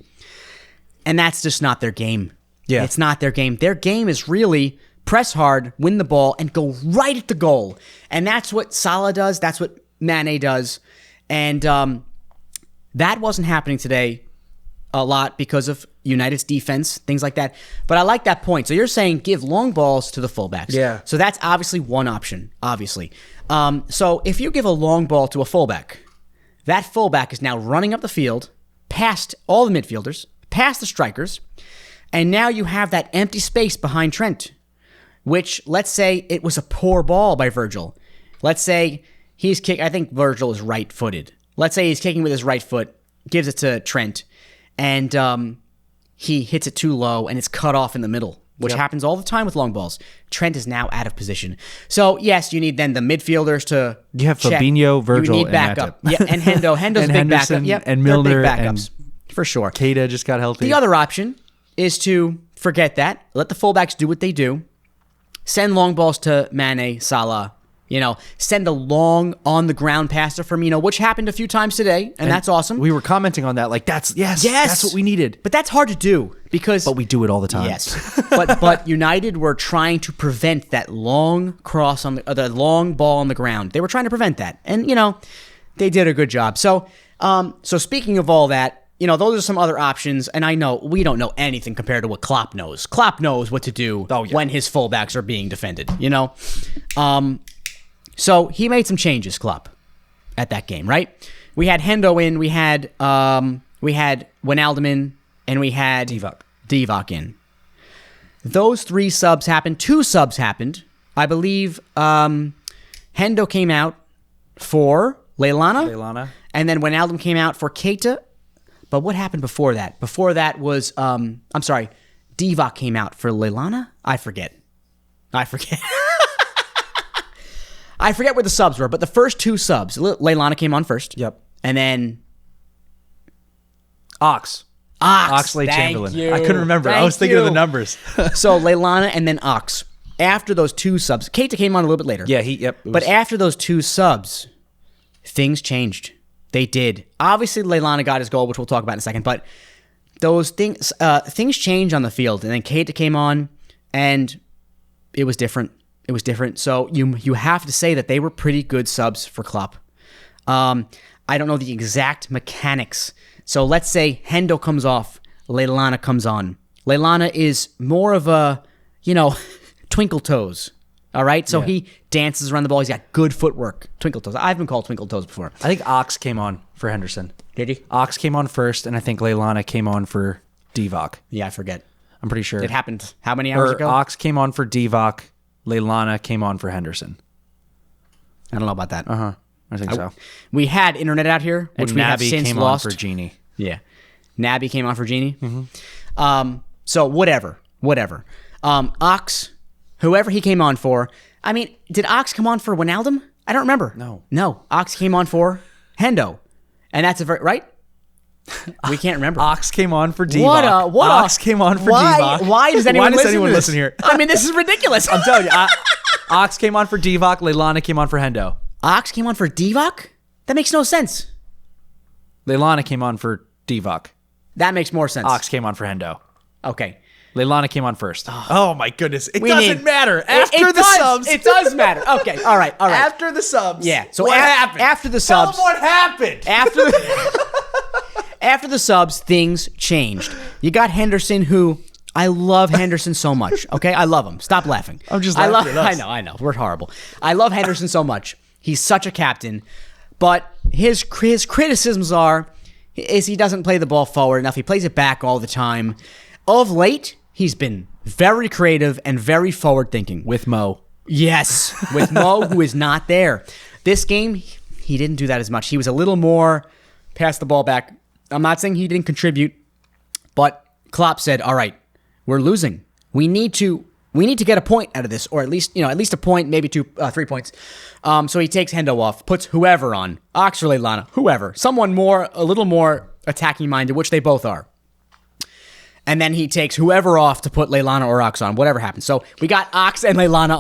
Speaker 2: And that's just not their game.
Speaker 1: Yeah.
Speaker 2: It's not their game. Their game is really press hard, win the ball, and go right at the goal. And that's what Salah does. That's what Mane does. And that wasn't happening today a lot because of United's defense, things like that. But I like that point. So you're saying give long balls to the fullbacks.
Speaker 1: Yeah.
Speaker 2: So that's obviously one option, obviously. So if you give a long ball to a fullback, that fullback is now running up the field past all the midfielders, past the strikers, and now you have that empty space behind Trent, which, let's say it was a poor ball by Virgil. Let's say he's kicking, I think Virgil is right-footed. Let's say he's kicking with his right foot, gives it to Trent, and he hits it too low, and it's cut off in the middle, which happens all the time with long balls. Trent is now out of position. So, yes, you need then the midfielders to
Speaker 1: You have
Speaker 2: check.
Speaker 1: Fabinho, Virgil,
Speaker 2: you need backup.
Speaker 1: and
Speaker 2: Yeah, and Hendo. Hendo's
Speaker 1: and
Speaker 2: a big
Speaker 1: Henderson,
Speaker 2: backup. Yep,
Speaker 1: and
Speaker 2: they're
Speaker 1: Milner,
Speaker 2: big backups, for sure.
Speaker 1: Keita just got healthy.
Speaker 2: The other option is to forget that. Let the fullbacks do what they do. Send long balls to Mane, Salah. Send a long on-the-ground pass to Firmino, which happened a few times today, and that's awesome.
Speaker 1: We were commenting on that, like that's what we needed.
Speaker 2: But that's hard to do because...
Speaker 1: But we do it all the time.
Speaker 2: Yes. but United were trying to prevent that long cross on the long ball on the ground. They were trying to prevent that, and they did a good job. So speaking of all that, those are some other options, and I know we don't know anything compared to what Klopp knows. Klopp knows what to do when his fullbacks are being defended. So he made some changes, Klopp, at that game, right? We had Hendo in, we had Wijnaldum in, and we had Divock in. Those three subs happened. Two subs happened. I believe Hendo came out for Lallana. And then Wijnaldum came out for Keita. But what happened before that? Before that was, Divock came out for Lallana? I forget. I forget where the subs were, but the first two subs, Lallana came on first.
Speaker 1: Yep.
Speaker 2: And then
Speaker 1: Oxlade-Chamberlain. I couldn't remember. I was thinking of the numbers.
Speaker 2: So Lallana and then Ox. After those two subs, Keita came on a little bit later.
Speaker 1: Yeah,
Speaker 2: But after those two subs, things changed. They did. Obviously, Lallana got his goal, which we'll talk about in a second. But those things changed on the field, and then Keita came on, and it was different. So you have to say that they were pretty good subs for Klopp. I don't know the exact mechanics. So let's say Hendo comes off, Lallana comes on. Lallana is more of a, twinkle toes. All right? So he dances around the ball. He's got good footwork. Twinkle toes. I've been called twinkle toes before.
Speaker 1: I think Ox came on for Henderson.
Speaker 2: Did he?
Speaker 1: Ox came on first, and I think Lallana came on for Divock.
Speaker 2: Yeah, I forget.
Speaker 1: I'm pretty sure.
Speaker 2: It happened how many hours ago?
Speaker 1: Ox came on for Divock. Lallana came on for Henderson.
Speaker 2: I don't know about that.
Speaker 1: I think so.
Speaker 2: We had internet out here, which
Speaker 1: and
Speaker 2: we
Speaker 1: Naby
Speaker 2: have since
Speaker 1: came
Speaker 2: lost.
Speaker 1: on for Genie.
Speaker 2: Yeah. Naby came on for Genie. Mm-hmm. So whatever. Ox, whoever he came on for. I mean, did Ox come on for Wijnaldum? I don't remember. No. Ox came on for Hendo. And that's right? We can't remember.
Speaker 1: Ox came on for Divock. Ox came on for Divock.
Speaker 2: Why does anyone
Speaker 1: listen here?
Speaker 2: I mean, this is ridiculous.
Speaker 1: I'm telling you. Ox came on for Divock. Lallana came on for Hendo.
Speaker 2: Ox came on for Divock? That makes no sense.
Speaker 1: Lallana came on for Divock.
Speaker 2: That makes more sense.
Speaker 1: Ox came on for Hendo.
Speaker 2: Okay.
Speaker 1: Lallana came on first. Oh my goodness. It doesn't matter. After the subs.
Speaker 2: It does matter. Okay. All right.
Speaker 1: After the subs.
Speaker 2: Yeah. So
Speaker 1: what happened?
Speaker 2: After the subs.
Speaker 1: Tell them what happened.
Speaker 2: After the subs, things changed. You got Henderson, who I love Henderson so much. Okay, I love him. Stop laughing.
Speaker 1: I'm just laughing at us.
Speaker 2: I know. We're horrible. I love Henderson so much. He's such a captain. But his criticisms is he doesn't play the ball forward enough. He plays it back all the time. Of late, he's been very creative and very forward-thinking.
Speaker 1: With Mo.
Speaker 2: Yes, with Mo, who is not there. This game, he didn't do that as much. He was a little more pass the ball back. I'm not saying he didn't contribute, but Klopp said, all right, we're losing. We need to get a point out of this, or at least a point, maybe 3 points. So he takes Hendo off, puts whoever on, Ox or Lallana, whoever, someone a little more attacking minded, which they both are. And then he takes whoever off to put Lallana or Ox on, whatever happens. So we got Ox and Lallana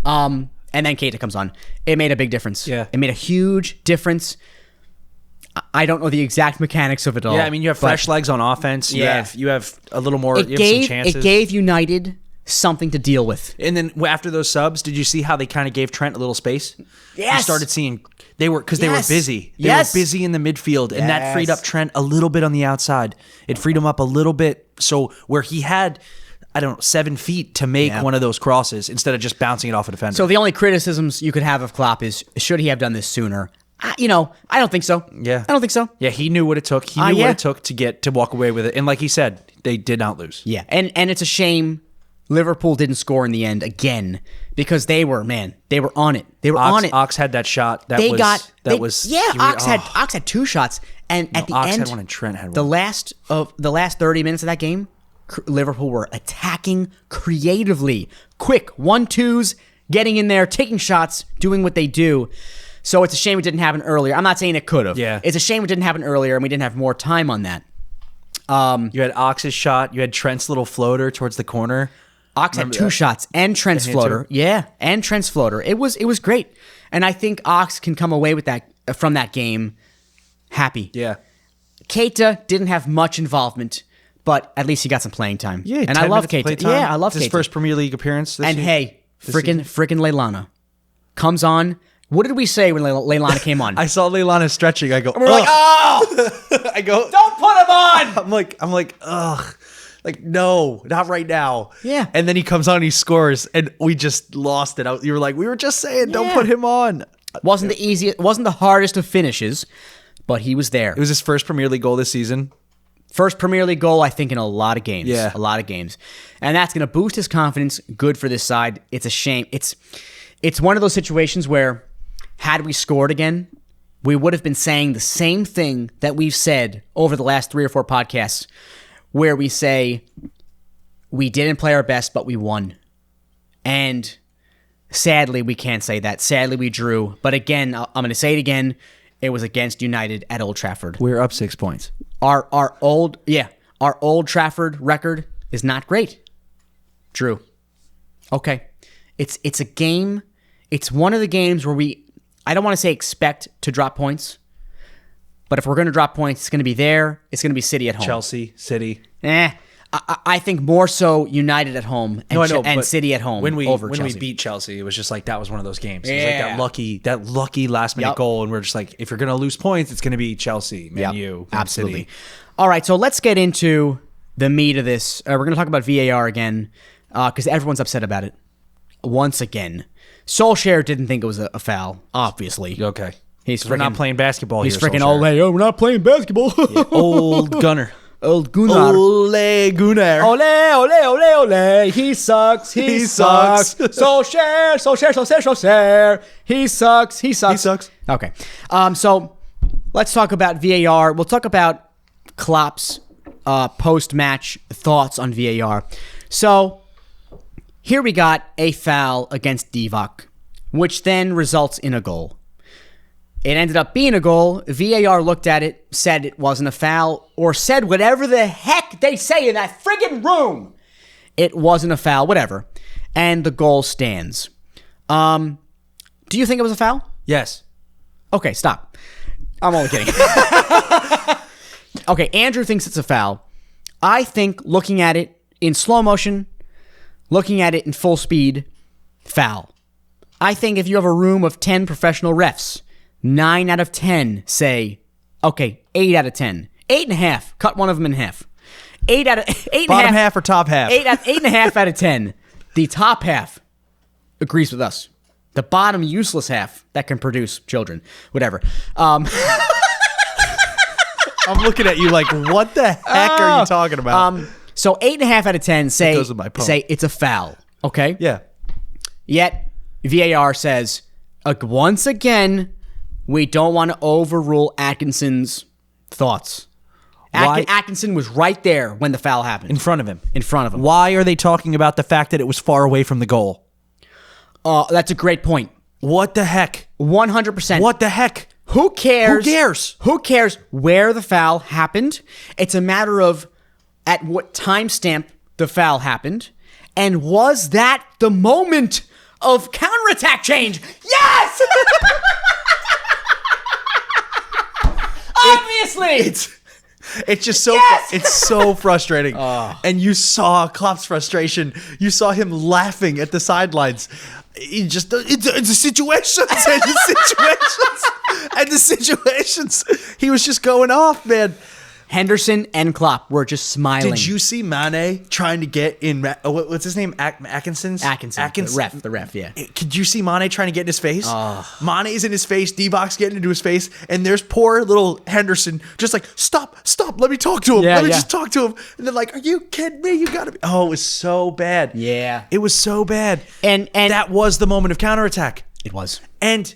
Speaker 2: on, and then Keita comes on. It made a big difference.
Speaker 1: Yeah,
Speaker 2: it made a huge difference. I don't know the exact mechanics of it all.
Speaker 1: Yeah, I mean, you have fresh legs on offense. You have a little more. You have some chances.
Speaker 2: It gave United something to deal with.
Speaker 1: And then after those subs, did you see how they kind of gave Trent a little space?
Speaker 2: Yes.
Speaker 1: You started seeing they were busy. They
Speaker 2: Yes.
Speaker 1: were busy in the midfield, and that freed up Trent a little bit on the outside. It freed him up a little bit, so where he had, 7 feet to make one of those crosses instead of just bouncing it off a defender.
Speaker 2: So the only criticisms you could have of Klopp is, should he have done this sooner? I don't think so.
Speaker 1: Yeah,
Speaker 2: I don't think so.
Speaker 1: Yeah, he knew what it took. He knew what it took to walk away with it, and like he said, they did not lose.
Speaker 2: Yeah, and it's a shame Liverpool didn't score in the end again because they were on it. They were on it.
Speaker 1: Ox had that shot.
Speaker 2: Ox had 2 shots, and at the
Speaker 1: Ox
Speaker 2: end,
Speaker 1: had one and Trent had one.
Speaker 2: The last 30 minutes of that game, Liverpool were attacking creatively, quick 1-2s, getting in there, taking shots, doing what they do. So it's a shame it didn't happen earlier. I'm not saying it could have.
Speaker 1: Yeah.
Speaker 2: It's a shame it didn't happen earlier, and we didn't have more time on that.
Speaker 1: You had Ox's shot. You had Trent's little floater towards the corner.
Speaker 2: Ox had 2 shots and Trent's floater. Yeah, and Trent's floater. It was great. And I think Ox can come away with that from that game happy.
Speaker 1: Yeah.
Speaker 2: Keita didn't have much involvement, but at least he got some playing time.
Speaker 1: Yeah,
Speaker 2: and I love Keita. Yeah, I love
Speaker 1: Keita. His first Premier League appearance this year.
Speaker 2: Hey, freaking Lallana comes on. What did we say when Lallana came on?
Speaker 1: I saw Lallana stretching. I go,
Speaker 2: we're like, oh!
Speaker 1: I go,
Speaker 2: don't put him on!
Speaker 1: I'm like, ugh. Like, no, not right now.
Speaker 2: Yeah.
Speaker 1: And then he comes on, he scores, and we just lost it. You were like, we were just saying, don't put him on.
Speaker 2: Wasn't the easiest, wasn't the hardest of finishes, but he was there.
Speaker 1: It was his first Premier League goal this season.
Speaker 2: First Premier League goal, I think, in a lot of games.
Speaker 1: Yeah.
Speaker 2: A lot of games. And that's going to boost his confidence. Good for this side. It's a shame. It's one of those situations where, had we scored again, we would have been saying the same thing that we've said over the last 3 or 4 podcasts, where we say we didn't play our best, but we won. And sadly, we can't say that. Sadly, we drew. But again, I'm going to say it again. It was against United at Old Trafford.
Speaker 1: We're up 6 points.
Speaker 2: Our Old Trafford record is not great. Drew. Okay. It's a game. It's one of the games where I don't want to say expect to drop points, but if we're going to drop points, it's going to be there. It's going to be City at home.
Speaker 1: Chelsea, City.
Speaker 2: I think more so United at home and City at home over Chelsea.
Speaker 1: When we beat Chelsea, it was just like that was one of those games. It was like that lucky last minute goal, and we're just like, if you're going to lose points, it's going to be Chelsea, Man U,
Speaker 2: absolutely.
Speaker 1: City.
Speaker 2: All right, so let's get into the meat of this. We're going to talk about VAR again because everyone's upset about it once again. Solskjaer didn't think it was a foul, obviously.
Speaker 1: Okay. We're not playing basketball
Speaker 2: he's
Speaker 1: here.
Speaker 2: He's freaking Ole. We're not playing basketball.
Speaker 1: Old Gunner.
Speaker 2: Old Gunnar.
Speaker 1: Ole Gunnar.
Speaker 2: Ole. He sucks. He sucks. Solskjaer. He sucks. Okay. So let's talk about VAR. We'll talk about Klopp's post-match thoughts on VAR. So here we got a foul against Divock, which then results in a goal. It ended up being a goal. VAR looked at it, said it wasn't a foul, or said whatever the heck they say in that friggin' room. It wasn't a foul, whatever. And the goal stands. Do you think it was a foul?
Speaker 1: Yes.
Speaker 2: Okay, stop. I'm only kidding. Okay, Andrew thinks it's a foul. I think looking at it in slow motion, looking at it in full speed, foul. I think if you have a room of 10 professional refs, 9 out of 10 say, okay, 8 out of 10. 8.5. Cut one of them in half. 8 out of 8.
Speaker 1: Bottom half or top half?
Speaker 2: 8.5 out of 10. The top half agrees with us. The bottom useless half that can produce children. Whatever.
Speaker 1: I'm looking at you like, what the heck are you talking about?
Speaker 2: So 8.5 out of 10 say
Speaker 1: goes with my poem.
Speaker 2: it's a foul. Okay?
Speaker 1: Yeah.
Speaker 2: Yet VAR says, once again, we don't want to overrule Atkinson's thoughts.
Speaker 1: Why?
Speaker 2: Atkinson was right there when the foul happened.
Speaker 1: In front of him.
Speaker 2: In front of him.
Speaker 1: Why are they talking about the fact that it was far away from the goal?
Speaker 2: That's a great point.
Speaker 1: What the heck?
Speaker 2: 100%.
Speaker 1: What the heck?
Speaker 2: Who cares?
Speaker 1: Who cares?
Speaker 2: Who cares where the foul happened? It's a matter of at what timestamp the foul happened. And was that the moment of counterattack change? Yes! Obviously!
Speaker 1: It's just so
Speaker 2: Yes!
Speaker 1: it's so frustrating. And you saw Klopp's frustration. You saw him laughing at the sidelines. He just it's a situations and the situations. He was just going off, man.
Speaker 2: Henderson and Klopp were just smiling.
Speaker 1: Did you see Mane trying to get in? What's his name? Atkinson.
Speaker 2: The ref, yeah.
Speaker 1: Could you see Mane trying to get in his face? Mane is in his face. D-Box getting into his face, and there's poor little Henderson just like, stop, let me talk to him. Let me just talk to him. And they're like, are you kidding me? You gotta be. Oh, it was so bad.
Speaker 2: Yeah.
Speaker 1: It was so bad.
Speaker 2: And
Speaker 1: that was the moment of counterattack.
Speaker 2: It was.
Speaker 1: And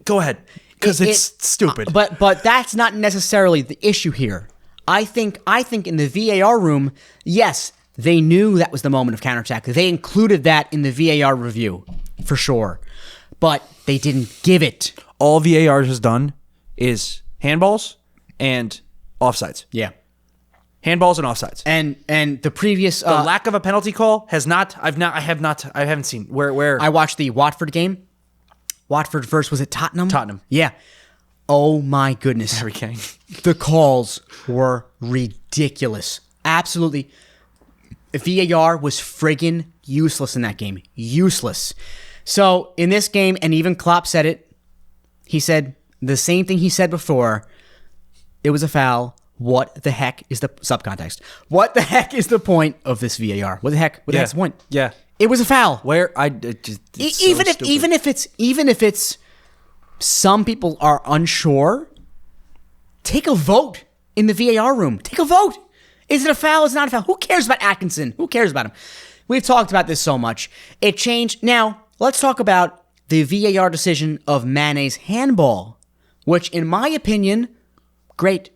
Speaker 1: go ahead. Because it's stupid.
Speaker 2: But that's not necessarily the issue here. I think in the VAR room, yes, they knew that was the moment of counterattack. They included that in the VAR review, for sure. But they didn't give it.
Speaker 1: All VAR has done is handballs and offsides.
Speaker 2: Yeah.
Speaker 1: Handballs and offsides.
Speaker 2: And the previous
Speaker 1: The lack of a penalty call has not. I haven't seen where
Speaker 2: I watched the Watford game. Watford versus, was it Tottenham?
Speaker 1: Tottenham.
Speaker 2: Yeah. Oh my goodness.
Speaker 1: Harry Kane.
Speaker 2: The calls were ridiculous. Absolutely. VAR was friggin' useless in that game. Useless. So in this game, and even Klopp said it, he said the same thing he said before. It was a foul. What the heck is the subcontext? What the heck is the point of this VAR? What the heck? What the heck's the point?
Speaker 1: Yeah.
Speaker 2: It was a foul.
Speaker 1: Even
Speaker 2: if it's some people are unsure, take a vote in the VAR room. Take a vote. Is it a foul? Is it not a foul? Who cares about Atkinson? Who cares about him? We've talked about this so much. It changed. Now, let's talk about the VAR decision of Mane's handball, which in my opinion, great.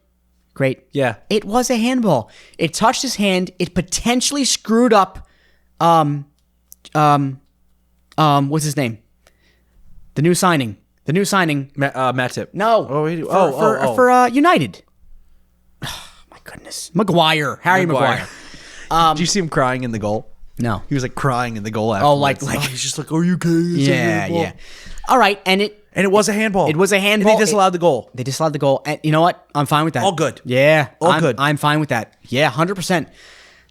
Speaker 1: Yeah.
Speaker 2: It was a handball. It touched his hand. It potentially screwed up what's his name? The new signing.
Speaker 1: Matip.
Speaker 2: No. For United. Oh, my goodness. Harry Maguire.
Speaker 1: Did you see him crying in the goal?
Speaker 2: No.
Speaker 1: He was like crying in the goal after.
Speaker 2: Oh, like
Speaker 1: he's just like, are you okay?
Speaker 2: Yeah. All right, and it
Speaker 1: was a handball.
Speaker 2: It was a handball.
Speaker 1: And they disallowed the goal.
Speaker 2: They disallowed the goal. And you know what? I'm fine with that.
Speaker 1: All good.
Speaker 2: Yeah.
Speaker 1: All good.
Speaker 2: I'm fine with that. Yeah, 100%.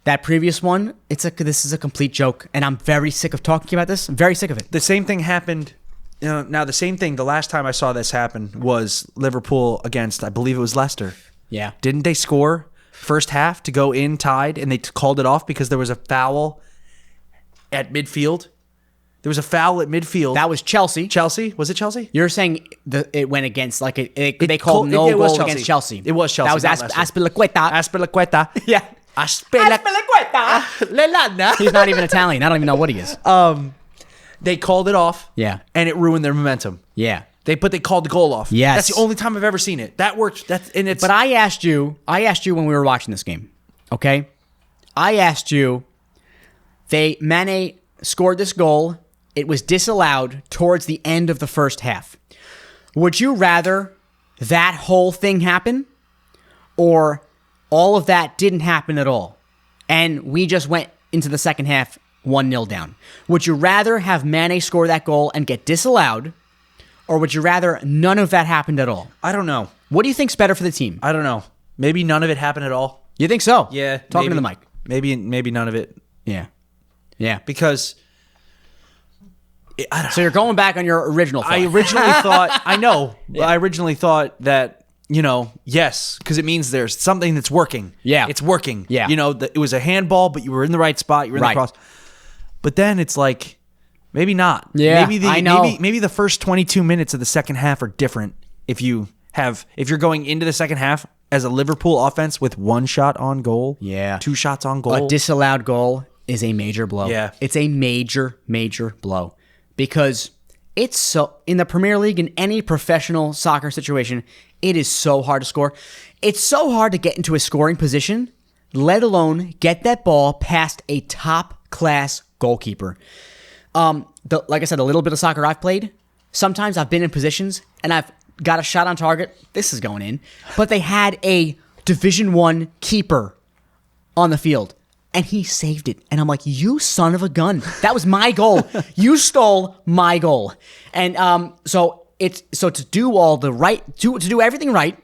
Speaker 2: That previous one, this is a complete joke, and I'm very sick of talking about this. I'm very sick of it.
Speaker 1: The same thing happened. Now the same thing. The last time I saw this happen was Liverpool against, I believe it was Leicester.
Speaker 2: Yeah.
Speaker 1: Didn't they score first half to go in tied, and they called it off because there was a foul at midfield? There was a foul at midfield.
Speaker 2: That was Chelsea.
Speaker 1: Chelsea? Was it Chelsea?
Speaker 2: You're saying it went against, like, they called no goal against Chelsea.
Speaker 1: It was Chelsea.
Speaker 2: That was Aspilicueta.
Speaker 1: Aspilicueta.
Speaker 2: Yeah.
Speaker 1: Aspilicueta.
Speaker 2: He's not even Italian. I don't even know what he is.
Speaker 1: They called it off.
Speaker 2: Yeah.
Speaker 1: And it ruined their momentum.
Speaker 2: Yeah.
Speaker 1: They called the goal off.
Speaker 2: Yes.
Speaker 1: That's the only time I've ever seen it. That worked.
Speaker 2: But I asked you when we were watching this game. Okay? I asked you, Mane scored this goal. It was disallowed towards the end of the first half. Would you rather that whole thing happen, or all of that didn't happen at all, and we just went into the second half 1-0 down? Would you rather have Mane score that goal and get disallowed, or would you rather none of that happened at all?
Speaker 1: I don't know.
Speaker 2: What do you think's better for the team?
Speaker 1: I don't know. Maybe none of it happened at all.
Speaker 2: You think so?
Speaker 1: Yeah.
Speaker 2: Talking to the mic.
Speaker 1: Maybe none of it.
Speaker 2: Yeah. Yeah.
Speaker 1: Because
Speaker 2: so you're going back on your original thought.
Speaker 1: I originally thought, I know. Yeah. I originally thought that, yes, because it means there's something that's working.
Speaker 2: Yeah.
Speaker 1: It's working.
Speaker 2: Yeah.
Speaker 1: It was a handball, but you were in the right spot. You were in the cross. But then it's like, Maybe not.
Speaker 2: Yeah,
Speaker 1: I
Speaker 2: know.
Speaker 1: Maybe the first 22 minutes of the second half are different if you're going into the second half as a Liverpool offense with 1 shot on goal.
Speaker 2: Yeah.
Speaker 1: 2 shots on goal.
Speaker 2: A disallowed goal is a major blow.
Speaker 1: Yeah.
Speaker 2: It's a major, major blow because it's so in the Premier League, in any professional soccer situation, it is so hard to score. It's so hard to get into a scoring position, let alone get that ball past a top-class goalkeeper. Like I said, a little bit of soccer I've played, sometimes I've been in positions and I've got a shot on target. This is going in. But they had a Division I keeper on the field and he saved it. And I'm like, you son of a gun. That was my goal. You stole my goal. And so to do all the right, to do everything right,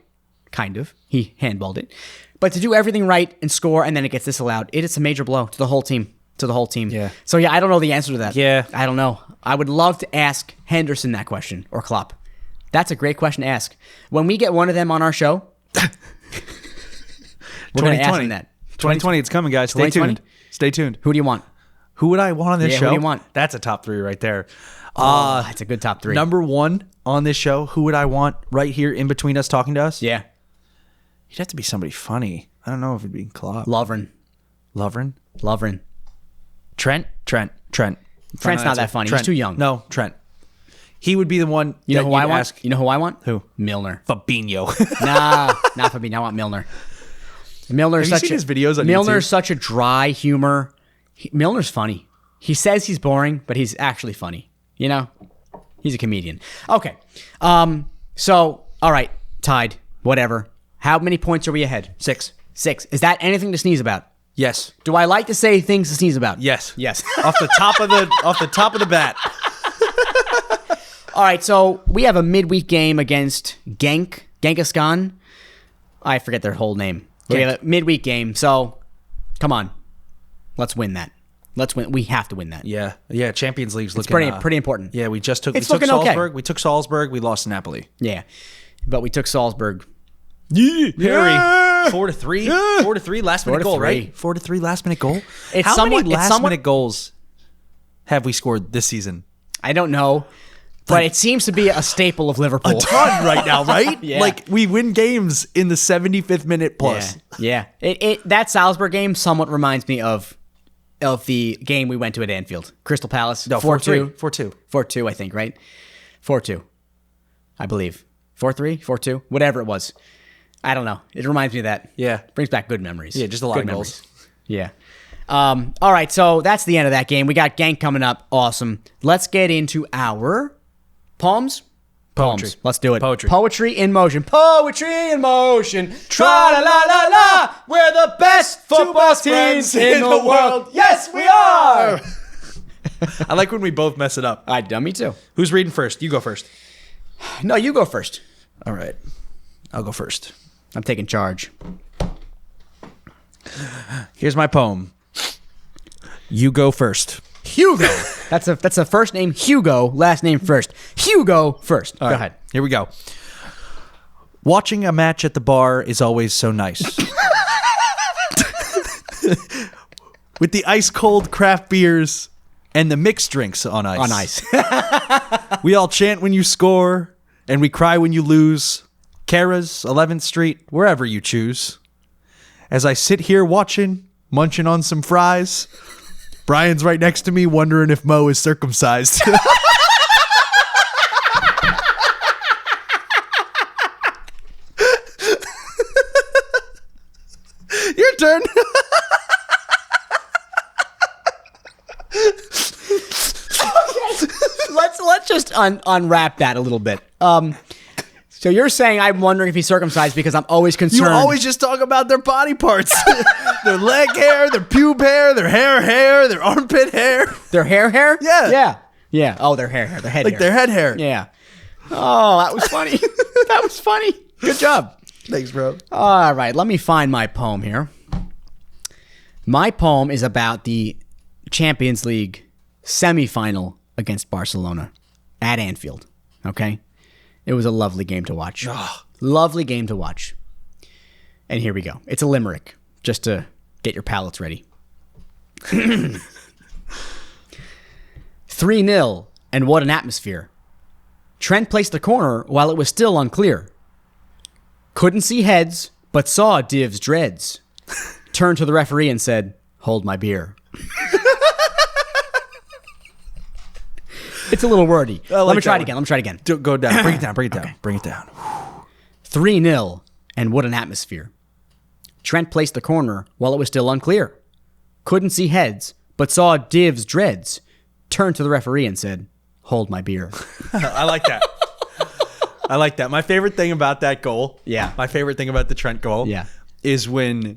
Speaker 2: kind of, he handballed it. But to do everything right and score and then it gets disallowed, it is a major blow to the whole team.
Speaker 1: Yeah.
Speaker 2: So, I don't know the answer to that.
Speaker 1: Yeah.
Speaker 2: I don't know. I would love to ask Henderson that question or Klopp. That's a great question to ask. When we get one of them on our show, we're going to ask him that.
Speaker 1: 2020, it's coming, guys. Stay
Speaker 2: 2020?
Speaker 1: tuned. Stay tuned.
Speaker 2: Who do you want?
Speaker 1: Who would I want on this show?
Speaker 2: Who do you want?
Speaker 1: That's a top 3 right there.
Speaker 2: That's a good top 3.
Speaker 1: Number 1 on this show, who would I want right here in between us talking to us?
Speaker 2: Yeah.
Speaker 1: He'd have to be somebody funny. I don't know if it'd be Klopp.
Speaker 2: Lovren.
Speaker 1: Trent.
Speaker 2: Trent's not that funny. He's too young.
Speaker 1: No, Trent. He would be the one.
Speaker 2: You know who I want?
Speaker 1: Ask.
Speaker 2: You know who I want?
Speaker 1: Who?
Speaker 2: Milner.
Speaker 1: Fabinho.
Speaker 2: Nah, not Fabinho. I want Milner. Milner's
Speaker 1: Have you seen his videos on
Speaker 2: Milner's
Speaker 1: YouTube?
Speaker 2: such a dry humor. Milner's funny. He says he's boring, but he's actually funny. You know? He's a comedian. Okay. So, all right. Tied. Whatever. How many points are we ahead?
Speaker 1: 6.
Speaker 2: 6. Is that anything to sneeze about?
Speaker 1: Yes.
Speaker 2: Do I like to say things to sneeze about?
Speaker 1: Yes.
Speaker 2: Yes.
Speaker 1: off the top of the bat.
Speaker 2: All right, so we have a midweek game against Genghis Khan. I forget their whole name. We have a midweek game, so come on. Let's win that. Let's win. We have to win that.
Speaker 1: Yeah. Champions League's looking
Speaker 2: Pretty important.
Speaker 1: Yeah, we took
Speaker 2: looking
Speaker 1: Salzburg.
Speaker 2: okay.
Speaker 1: We took Salzburg. We lost to Napoli.
Speaker 2: Yeah, but we took Salzburg.
Speaker 1: Harry. 4-3. 4-3 last minute goal,
Speaker 2: 4-3.
Speaker 1: right? 4-3 last minute goal.
Speaker 2: How many last
Speaker 1: minute goals have we scored this season?
Speaker 2: I don't know, but it seems to be a staple of Liverpool.
Speaker 1: A ton right now, right?
Speaker 2: Yeah.
Speaker 1: Like we win games in the 75th minute plus.
Speaker 2: Yeah. That Salzburg game somewhat reminds me of the game we went to at Anfield. Crystal Palace.
Speaker 1: No, 4-2. 4-2.
Speaker 2: 4-2, I think, right? 4-2, I believe. 4-3, 4-2, whatever it was. I don't know. It reminds me of that.
Speaker 1: Yeah.
Speaker 2: Brings back good memories.
Speaker 1: Yeah, just a lot
Speaker 2: Good
Speaker 1: of goals.
Speaker 2: memories. Yeah. All right, so that's the end of that game. We got Genk coming up. Awesome. Let's get into our poems.
Speaker 1: Poetry.
Speaker 2: Let's do it.
Speaker 1: Poetry
Speaker 2: in motion. Poetry in motion. Tra-la-la-la-la. We're the best football teams in the world. Yes, we are.
Speaker 1: I like when we both mess it up.
Speaker 2: All right, me too.
Speaker 1: Who's reading first? You go first.
Speaker 2: No, you go first.
Speaker 1: All right. I'll go first.
Speaker 2: I'm taking charge.
Speaker 1: Here's my poem. You go first.
Speaker 2: Hugo. That's a first name Hugo, last name first. Hugo first. Go ahead.
Speaker 1: Here we go. Watching a match at the bar is always so nice. With the ice cold craft beers and the mixed drinks on ice.
Speaker 2: On ice.
Speaker 1: We all chant when you score and we cry when you lose. Kara's, 11th Street, wherever you choose. As I sit here watching, munching on some fries, Brian's right next to me wondering if Mo is circumcised. Your turn.
Speaker 2: Let's just unwrap that a little bit. So you're saying I'm wondering if he's circumcised because I'm always concerned.
Speaker 1: You always just talk about their body parts. Their leg hair, their pube hair, their hair, their armpit hair.
Speaker 2: Their hair?
Speaker 1: Yeah.
Speaker 2: Yeah. Oh, their hair, their head
Speaker 1: Like
Speaker 2: hair.
Speaker 1: their head hair.
Speaker 2: Yeah. Oh, that was funny. That was funny. Good job.
Speaker 1: Thanks, bro.
Speaker 2: All right, let me find my poem here. My poem is about the Champions League semifinal against Barcelona at Anfield. Okay? It was a lovely game to watch. Lovely game to watch. And here we go. It's a limerick, just to get your palates ready. 3-0, and what an atmosphere. Trent placed the corner while it was still unclear. Couldn't see heads, but saw Div's dreads. Turned to the referee and said, "Hold my beer." It's a little wordy. Let me try it again.
Speaker 1: Go down. Bring it down. Bring it down.
Speaker 2: 3-0, and what an atmosphere. Trent placed the corner while it was still unclear. Couldn't see heads, but saw Div's dreads. Turned to the referee and said, "Hold my beer."
Speaker 1: I like that. I like that. My favorite thing about that goal,
Speaker 2: Yeah.
Speaker 1: my favorite thing about the Trent goal,
Speaker 2: Yeah.
Speaker 1: is when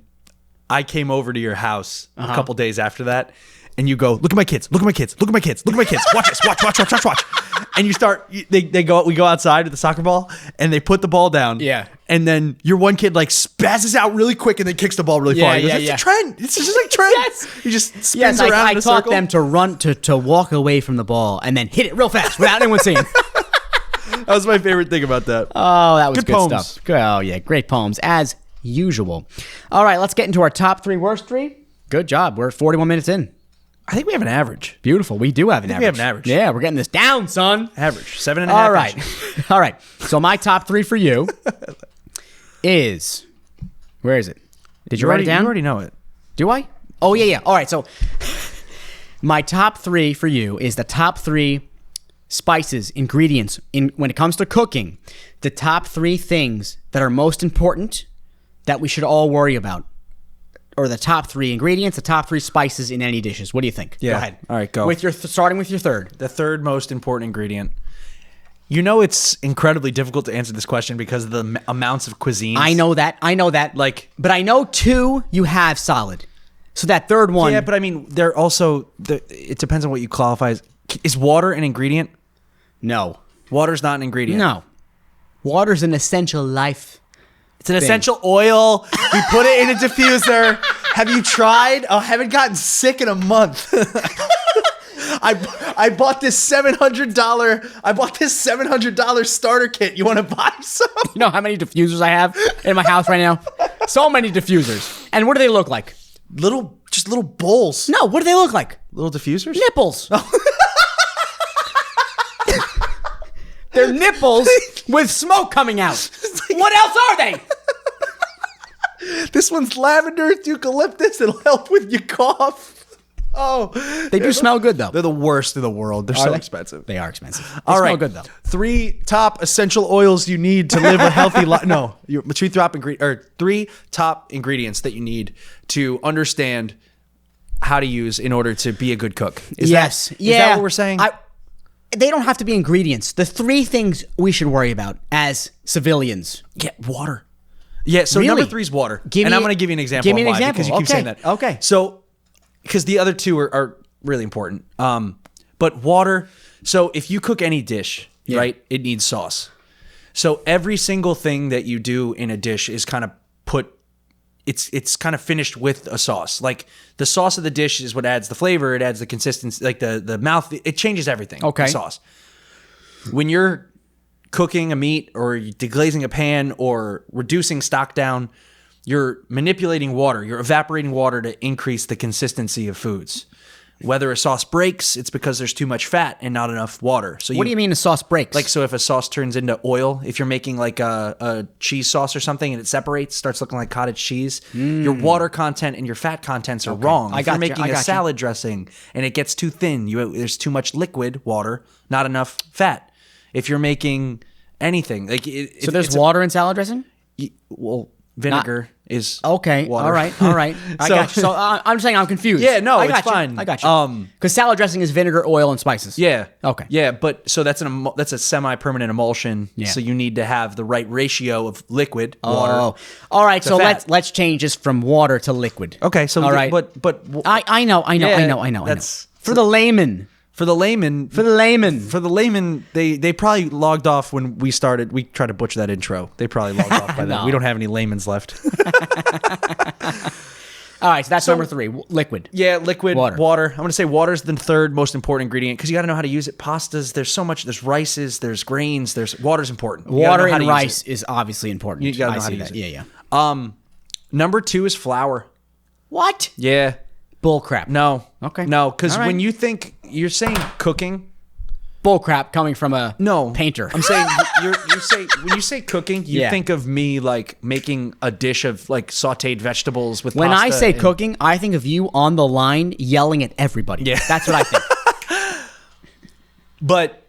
Speaker 1: I came over to your house a couple days after that, and you go, "Look at my kids, look at my kids, look at my kids, look at my kids. Watch this, watch." And you start, we go outside with the soccer ball, and they put the ball down.
Speaker 2: Yeah.
Speaker 1: And then your one kid like spazzes out really quick and then kicks the ball really far. He goes, "It's a Trent. It's just like Trent."
Speaker 2: Yes.
Speaker 1: He just spins around
Speaker 2: I
Speaker 1: in a
Speaker 2: taught
Speaker 1: circle.
Speaker 2: them to run, to walk away from the ball and then hit it real fast without anyone seeing.
Speaker 1: That was my favorite thing about that.
Speaker 2: Oh, that was good
Speaker 1: poems.
Speaker 2: stuff. Oh, yeah, great poems, as usual. All right, let's get into our top 3 worst 3. Good job. We're 41 minutes in.
Speaker 1: I think we have an average.
Speaker 2: Beautiful. We do have an average.
Speaker 1: we have an average.
Speaker 2: Yeah, we're getting this down, son.
Speaker 1: Average. 7.5.
Speaker 2: All right. All right. So my top 3 for you is... Where is it? Did you write it down?
Speaker 1: You already know it.
Speaker 2: Do I? Oh, yeah. All right, so my top 3 for you is the top 3 spices, ingredients, when it comes to cooking, the top 3 things that are most important that we should all worry about. Or the top 3 ingredients, the top 3 spices in any dishes. What do you think?
Speaker 1: Yeah.
Speaker 2: Go ahead.
Speaker 1: All right, go.
Speaker 2: With your starting with your third.
Speaker 1: The third most important ingredient. You know, it's incredibly difficult to answer this question because of the amounts of cuisines.
Speaker 2: I know that.
Speaker 1: Like,
Speaker 2: but I know 2 you have solid. So that third one.
Speaker 1: yeah, but I mean, they're also. It depends on what you qualify as. Is water an ingredient?
Speaker 2: No.
Speaker 1: Water's not an ingredient.
Speaker 2: No. Water's an essential life.
Speaker 1: It's an essential oil. We put it in a diffuser. Have you tried? Oh, I haven't gotten sick in a month. I bought this $700 starter kit. You want to buy some?
Speaker 2: You know how many diffusers I have in my house right now? So many diffusers. And what do they look like?
Speaker 1: Just little bowls.
Speaker 2: No, what do they look like?
Speaker 1: Little diffusers?
Speaker 2: Nipples. They're nipples with smoke coming out. What else are they?
Speaker 1: This one's lavender, it's eucalyptus. It'll help with your cough. Oh,
Speaker 2: They do smell good, though.
Speaker 1: they're the worst in the world. They're so expensive.
Speaker 2: They are expensive. They
Speaker 1: All
Speaker 2: smell
Speaker 1: right,
Speaker 2: good, though.
Speaker 1: 3 top essential oils you need to live a healthy life. No, 3 top ingredients that you need to understand how to use in order to be a good cook. Is that what we're saying?
Speaker 2: They don't have to be ingredients. The 3 things we should worry about as civilians.
Speaker 1: Yeah, water. Yeah, so
Speaker 2: Really?
Speaker 1: number 3 is water. I'm going to give you an example.
Speaker 2: Give me an
Speaker 1: of why,
Speaker 2: example.
Speaker 1: because you keep saying that.
Speaker 2: Okay.
Speaker 1: So, because the other 2 are really important. But water. So if you cook any dish, right, it needs sauce. So every single thing that you do in a dish is kind of it's kind of finished with a sauce. Like the sauce of the dish is what adds the flavor. It adds the consistency, like the mouth. It changes everything.
Speaker 2: Okay.
Speaker 1: The sauce. When you're cooking a meat or deglazing a pan or reducing stock down, you're manipulating water. You're evaporating water to increase the consistency of foods. Whether a sauce breaks, it's because there's too much fat and not enough water. So
Speaker 2: What do you mean a sauce breaks?
Speaker 1: like, so if a sauce turns into oil, if you're making like a cheese sauce or something and it separates, starts looking like cottage cheese, your water content and your fat contents are wrong. If you're making a salad dressing and it gets too thin, there's too much liquid water, not enough fat. If you're making anything, like
Speaker 2: so there's water in salad dressing?
Speaker 1: Well, vinegar is
Speaker 2: Okay.
Speaker 1: water.
Speaker 2: All right. I got you. So I'm saying I'm confused.
Speaker 1: Yeah, no,
Speaker 2: I
Speaker 1: it's
Speaker 2: got you.
Speaker 1: fine.
Speaker 2: I got you. Because salad dressing is vinegar, oil, and spices.
Speaker 1: Yeah.
Speaker 2: Okay.
Speaker 1: Yeah, but so that's a semi-permanent emulsion.
Speaker 2: Yeah.
Speaker 1: So you need to have the right ratio of liquid water.
Speaker 2: Oh. All right. So
Speaker 1: fat.
Speaker 2: let's change this from water to liquid.
Speaker 1: Okay. So
Speaker 2: all right.
Speaker 1: but
Speaker 2: I know.
Speaker 1: That's
Speaker 2: For the layman.
Speaker 1: For the layman, they probably logged off when we started. We tried to butcher that intro. They probably logged off by then.
Speaker 2: No.
Speaker 1: We don't have any laymans left.
Speaker 2: All right, so that's number 3, liquid.
Speaker 1: Yeah, liquid
Speaker 2: Water.
Speaker 1: I'm going to say water's the third most important ingredient because you got to know how to use it. Pastas, there's so much. There's rices, there's grains. Water's important. You gotta
Speaker 2: Water
Speaker 1: know how
Speaker 2: and
Speaker 1: to use
Speaker 2: rice
Speaker 1: it.
Speaker 2: is obviously important.
Speaker 1: You got to know
Speaker 2: I
Speaker 1: how to
Speaker 2: see
Speaker 1: use
Speaker 2: that.
Speaker 1: it.
Speaker 2: Yeah.
Speaker 1: Number 2 is flour.
Speaker 2: What?
Speaker 1: Yeah.
Speaker 2: Bull crap.
Speaker 1: No.
Speaker 2: Okay.
Speaker 1: No, because
Speaker 2: All right.
Speaker 1: when you think you're saying cooking.
Speaker 2: Bull crap coming from a painter.
Speaker 1: I'm saying you say when you say cooking, you think of me like making a dish of like sautéed vegetables with.
Speaker 2: When
Speaker 1: pasta
Speaker 2: I say cooking, I think of you on the line yelling at everybody.
Speaker 1: Yeah,
Speaker 2: that's what I think.
Speaker 1: But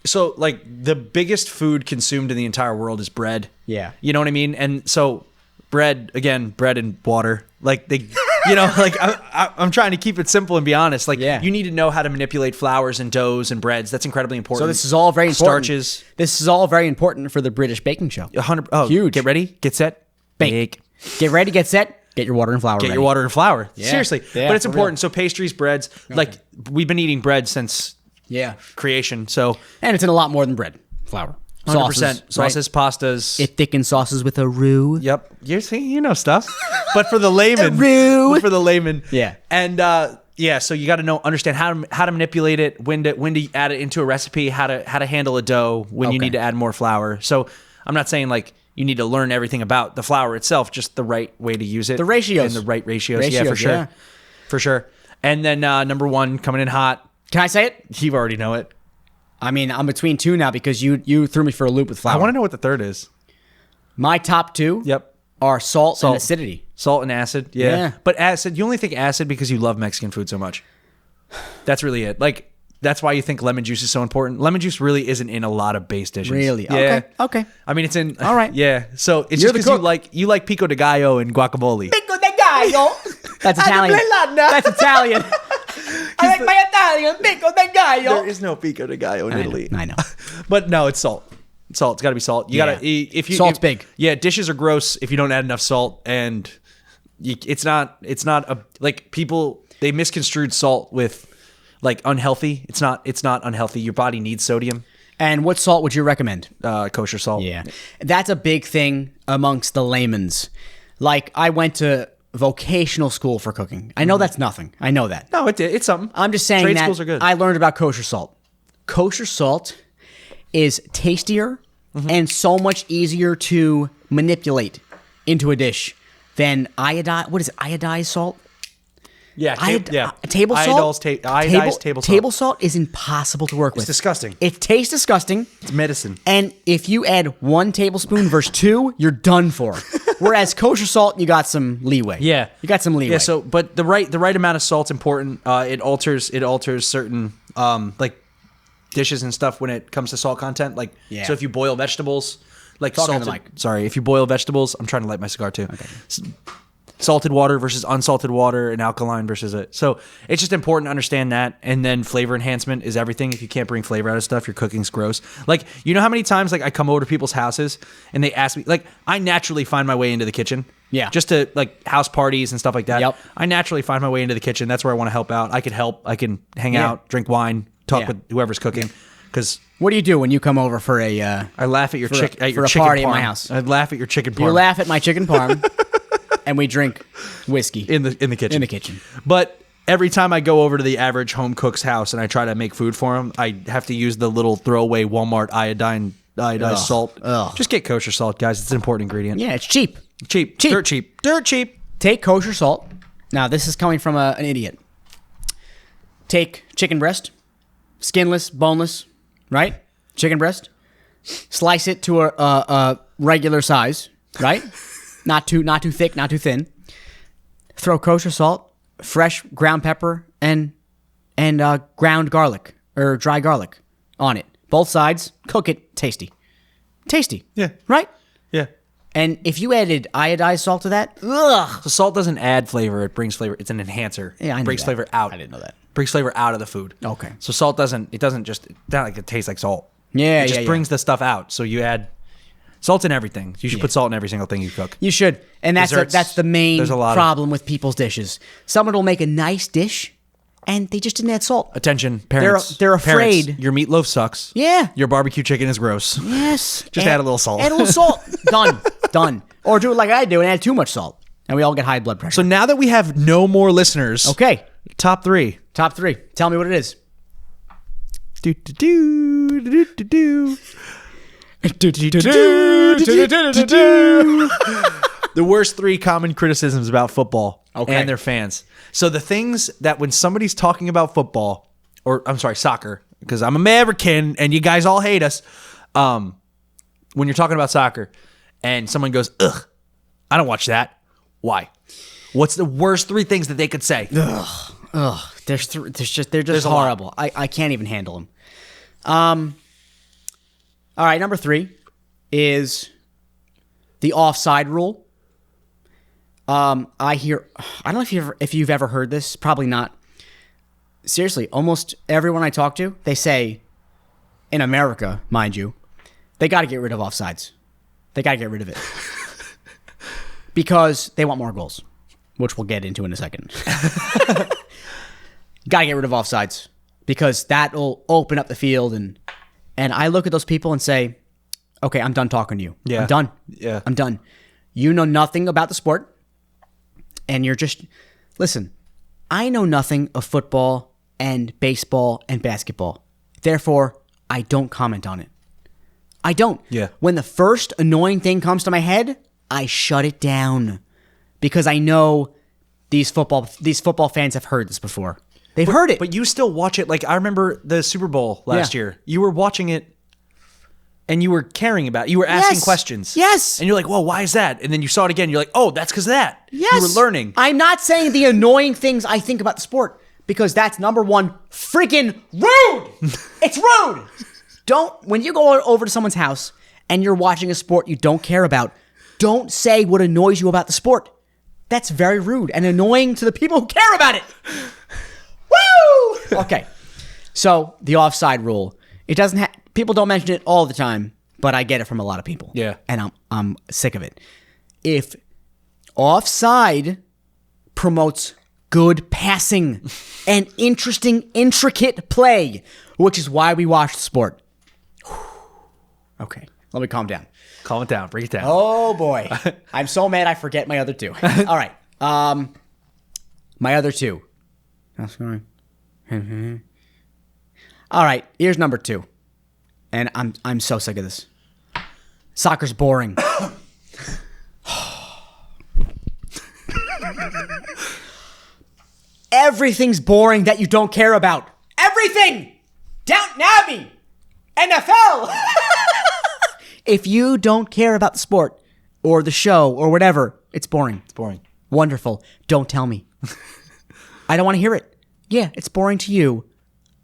Speaker 1: so like the biggest food consumed in the entire world is bread.
Speaker 2: Yeah,
Speaker 1: you know what I mean. And so bread and water. Like they. You know, like I'm trying to keep it simple and be honest. Like you need to know how to manipulate flours and doughs and breads. That's incredibly important.
Speaker 2: So this is all very important.
Speaker 1: Starches.
Speaker 2: This is all very important for the British baking show.
Speaker 1: 100. Oh,
Speaker 2: huge.
Speaker 1: Get ready. Get set. Bake.
Speaker 2: Get ready. Get set. Get your water and flour.
Speaker 1: Get your water and flour.
Speaker 2: Yeah.
Speaker 1: Seriously,
Speaker 2: Yeah,
Speaker 1: but it's
Speaker 2: for
Speaker 1: important.
Speaker 2: real.
Speaker 1: So pastries, breads. Okay. Like we've been eating bread since creation. So
Speaker 2: and it's in a lot more than bread, flour.
Speaker 1: 100%. Sauces, pastas.
Speaker 2: It thickens sauces with a roux.
Speaker 1: Yep. You're saying you know stuff. But for the layman.
Speaker 2: roux.
Speaker 1: For the layman.
Speaker 2: Yeah.
Speaker 1: And so you got to understand how to manipulate it, when to add it into a recipe, how to handle a dough when you need to add more flour. So I'm not saying like you need to learn everything about the flour itself, just the right way to use it.
Speaker 2: The ratios.
Speaker 1: And the right ratios. Yeah, for sure. Yeah. For sure. And then number one, coming in hot.
Speaker 2: Can I say it?
Speaker 1: You already know it.
Speaker 2: I mean, I'm between two now because you threw me for a loop with flour.
Speaker 1: I want to know what the third is.
Speaker 2: My top two are salt and acidity.
Speaker 1: Salt and acid, yeah. But acid, you only think acid because you love Mexican food so much. That's really it. Like, that's why you think lemon juice is so important. Lemon juice really isn't in a lot of base dishes.
Speaker 2: Really?
Speaker 1: Yeah.
Speaker 2: Okay.
Speaker 1: I mean, it's in...
Speaker 2: All right.
Speaker 1: Yeah. So it's
Speaker 2: You're
Speaker 1: just
Speaker 2: the
Speaker 1: because you like pico de gallo and guacamole.
Speaker 2: Pico de gallo. That's Italian. That's Italian. I like my Italian pico de gallo.
Speaker 1: There is no pico de gallo in Italy.
Speaker 2: I know.
Speaker 1: But no, it's salt. Salt. It's got to be salt. You gotta
Speaker 2: Salt's big.
Speaker 1: Yeah, dishes are gross if you don't add enough salt, and it's not a like people they misconstrued salt with like unhealthy. It's not unhealthy. Your body needs sodium.
Speaker 2: And what salt would you recommend?
Speaker 1: Kosher salt.
Speaker 2: Yeah, that's a big thing amongst the layman's. Like I went to vocational school for cooking. I know that's nothing. I know that.
Speaker 1: No, it's something.
Speaker 2: I'm just saying
Speaker 1: Trade
Speaker 2: that
Speaker 1: schools are good.
Speaker 2: I learned about kosher salt. Kosher salt is tastier and so much easier to manipulate into a dish than iodized. What is it? Iodized salt?
Speaker 1: Yeah,
Speaker 2: table salt.
Speaker 1: Iodized table salt.
Speaker 2: Table salt is impossible to work with.
Speaker 1: It's disgusting.
Speaker 2: It tastes disgusting.
Speaker 1: It's medicine.
Speaker 2: And if you add 1 tablespoon versus 2, you're done for. Whereas kosher salt, you got some leeway.
Speaker 1: Yeah,
Speaker 2: you got some leeway.
Speaker 1: Yeah. So, but the right amount of salt's important. It alters certain like dishes and stuff when it comes to salt content. Like, so if you boil vegetables, like if you boil vegetables, I'm trying to light my cigar too. Okay. Salted water versus unsalted water and alkaline versus it. So it's just important to understand that. And then flavor enhancement is everything. If you can't bring flavor out of stuff, your cooking's gross. Like, you know how many times like I come over to people's houses and they ask me, like, I naturally find my way into the kitchen.
Speaker 2: Yeah.
Speaker 1: Just to like house parties and stuff like that.
Speaker 2: Yep.
Speaker 1: I naturally find my way into the kitchen. That's where I want to help out. I can help. I can hang out, drink wine, talk with whoever's cooking. Because
Speaker 2: what do you do when you come over for a?
Speaker 1: I laugh at your chicken
Speaker 2: party
Speaker 1: parm.
Speaker 2: at my house.
Speaker 1: I laugh at your chicken parm.
Speaker 2: You laugh at my chicken parm, and we drink whiskey
Speaker 1: in the kitchen.
Speaker 2: In the kitchen.
Speaker 1: But every time I go over to the average home cook's house and I try to make food for them, I have to use the little throwaway Walmart iodized salt.
Speaker 2: Ugh.
Speaker 1: Just get kosher salt, guys. It's an important ingredient.
Speaker 2: Yeah, it's cheap.
Speaker 1: Cheap. Dirt cheap.
Speaker 2: Take kosher salt. Now, this is coming from an idiot. Take chicken breast, skinless, boneless, right? Chicken breast. Slice it to a regular size, right? Not too thick, not too thin. Throw kosher salt, fresh ground pepper, and ground garlic or dry garlic on it. Both sides. Cook it. Tasty.
Speaker 1: Yeah.
Speaker 2: Right?
Speaker 1: Yeah.
Speaker 2: And if you added iodized salt to that, ugh.
Speaker 1: So salt doesn't add flavor; it brings flavor. It's an enhancer.
Speaker 2: Yeah, I knew
Speaker 1: brings
Speaker 2: that.
Speaker 1: flavor out.
Speaker 2: I didn't know that.
Speaker 1: Brings flavor out of the food.
Speaker 2: Okay.
Speaker 1: So salt doesn't. It doesn't just. It's not like it tastes like salt.
Speaker 2: Yeah,
Speaker 1: it just brings the stuff out. So you add salt in everything. You should put salt in every single thing you cook.
Speaker 2: You should, and that's the main problem with people's dishes. Someone will make a nice dish, and they just didn't add salt.
Speaker 1: Attention, parents.
Speaker 2: They're afraid.
Speaker 1: Parents, your meatloaf sucks.
Speaker 2: Yeah.
Speaker 1: Your barbecue chicken is gross.
Speaker 2: Yes.
Speaker 1: Just add a little salt.
Speaker 2: Add a little salt. Done. Or do it like I do and add too much salt, and we all get high blood pressure.
Speaker 1: So now that we have no more listeners,
Speaker 2: okay,
Speaker 1: top three.
Speaker 2: Tell me what it is.
Speaker 1: The worst 3 common criticisms about football. and their fans. So the things that when somebody's talking about football, or I'm sorry, soccer, because I'm American and you guys all hate us. When you're talking about soccer and someone goes, ugh, I don't watch that. Why? What's the worst 3 things that they could say?
Speaker 2: Ugh. They're just horrible. I can't even handle them. All right, number 3 is the offside rule. I don't know if you've ever heard this. Probably not. Seriously, almost everyone I talk to, they say, in America, mind you, they got to get rid of offsides. They got to get rid of it. Because they want more goals, which we'll get into in a second. Got to get rid of offsides because that'll open up the field. And I look at those people and say, okay, I'm done talking to you.
Speaker 1: Yeah.
Speaker 2: I'm done.
Speaker 1: Yeah.
Speaker 2: I'm done. You know nothing about the sport. And you're just, listen, I know nothing of football and baseball and basketball. Therefore, I don't comment on it. I don't.
Speaker 1: Yeah.
Speaker 2: When the first annoying thing comes to my head, I shut it down because I know these football fans have heard this before. They've heard it.
Speaker 1: But you still watch it. Like, I remember the Super Bowl last year. You were watching it and you were caring about it. You were asking questions.
Speaker 2: Yes.
Speaker 1: And you're like, well, why is that? And then you saw it again. You're like, oh, that's because of that.
Speaker 2: Yes.
Speaker 1: You were learning.
Speaker 2: I'm not saying the annoying things I think about the sport because that's number one freaking rude. It's rude. When you go over to someone's house and you're watching a sport you don't care about, don't say what annoys you about the sport. That's very rude and annoying to the people who care about it. Woo! Okay. So the offside rule, it doesn't people don't mention it all the time, but I get it from a lot of people.
Speaker 1: Yeah.
Speaker 2: And I'm sick of it. If offside promotes good passing and interesting, intricate play, which is why we watch the sport. Okay. Let me calm down.
Speaker 1: Calm it down. Break it down.
Speaker 2: Oh, boy. I'm so mad I forget my other 2. All right. My other 2. All right. Here's number 2. And I'm so sick of this. Soccer's boring. Everything's boring that you don't care about. Everything! Downton Abbey! NFL! If you don't care about the sport or the show or whatever, it's boring.
Speaker 1: It's boring.
Speaker 2: Wonderful. Don't tell me. I don't want to hear it. Yeah, it's boring to you.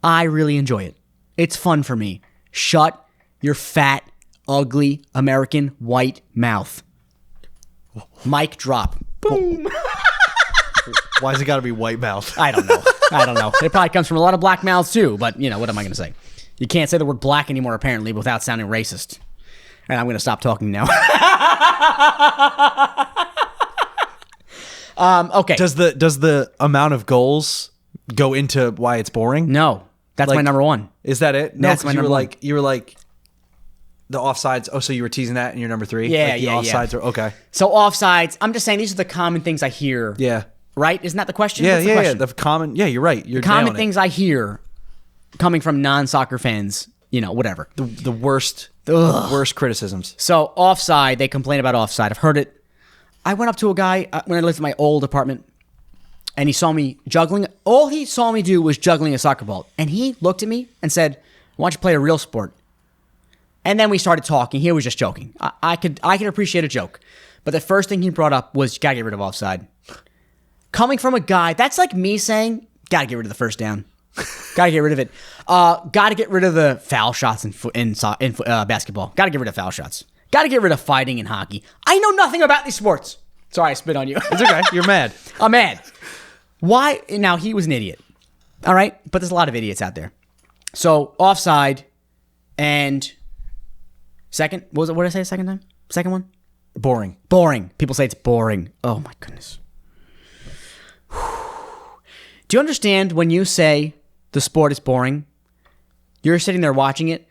Speaker 2: I really enjoy it. It's fun for me. Shut your fat, ugly, American white mouth. Mic drop. Boom.
Speaker 1: Why's it got to be white mouth?
Speaker 2: I don't know. It probably comes from a lot of black mouths too, but what am I going to say? You can't say the word black anymore apparently without sounding racist. And I'm going to stop talking now. Okay.
Speaker 1: Does the amount of goals go into why it's boring?
Speaker 2: No. That's my number 1.
Speaker 1: Is that it? No,
Speaker 2: that's my number 1.
Speaker 1: You were like the offsides. Oh, so you were teasing that in your number 3?
Speaker 2: Yeah,
Speaker 1: like the offsides are okay.
Speaker 2: So offsides, I'm just saying these are the common things I hear.
Speaker 1: Yeah.
Speaker 2: Right? Isn't that the question?
Speaker 1: Yeah,
Speaker 2: What's the question?
Speaker 1: The common. Yeah, you're right. You're
Speaker 2: common things I hear coming from non-soccer fans, whatever.
Speaker 1: The worst criticisms.
Speaker 2: So offside, they complain about offside. I've heard it. I went up to a guy when I lived in my old apartment, and he saw me juggling. All he saw me do was juggling a soccer ball. And he looked at me and said, why don't you play a real sport? And then we started talking. He was just joking. I could appreciate a joke. But the first thing he brought up was, you got to get rid of offside. Coming from a guy, that's like me saying, got to get rid of the first down. Got to get rid of it. Got to get rid of the foul shots in basketball. Got to get rid of foul shots. Got to get rid of fighting in hockey. I know nothing about these sports. Sorry, I spit on you.
Speaker 1: It's okay. You're mad.
Speaker 2: I'm mad. Why? Now, he was an idiot. All right? But there's a lot of idiots out there. So, offside and second, what did I say the second time? Second one?
Speaker 1: Boring.
Speaker 2: Boring. People say it's boring. Oh, my goodness. Do you understand when you say the sport is boring? You're sitting there watching it.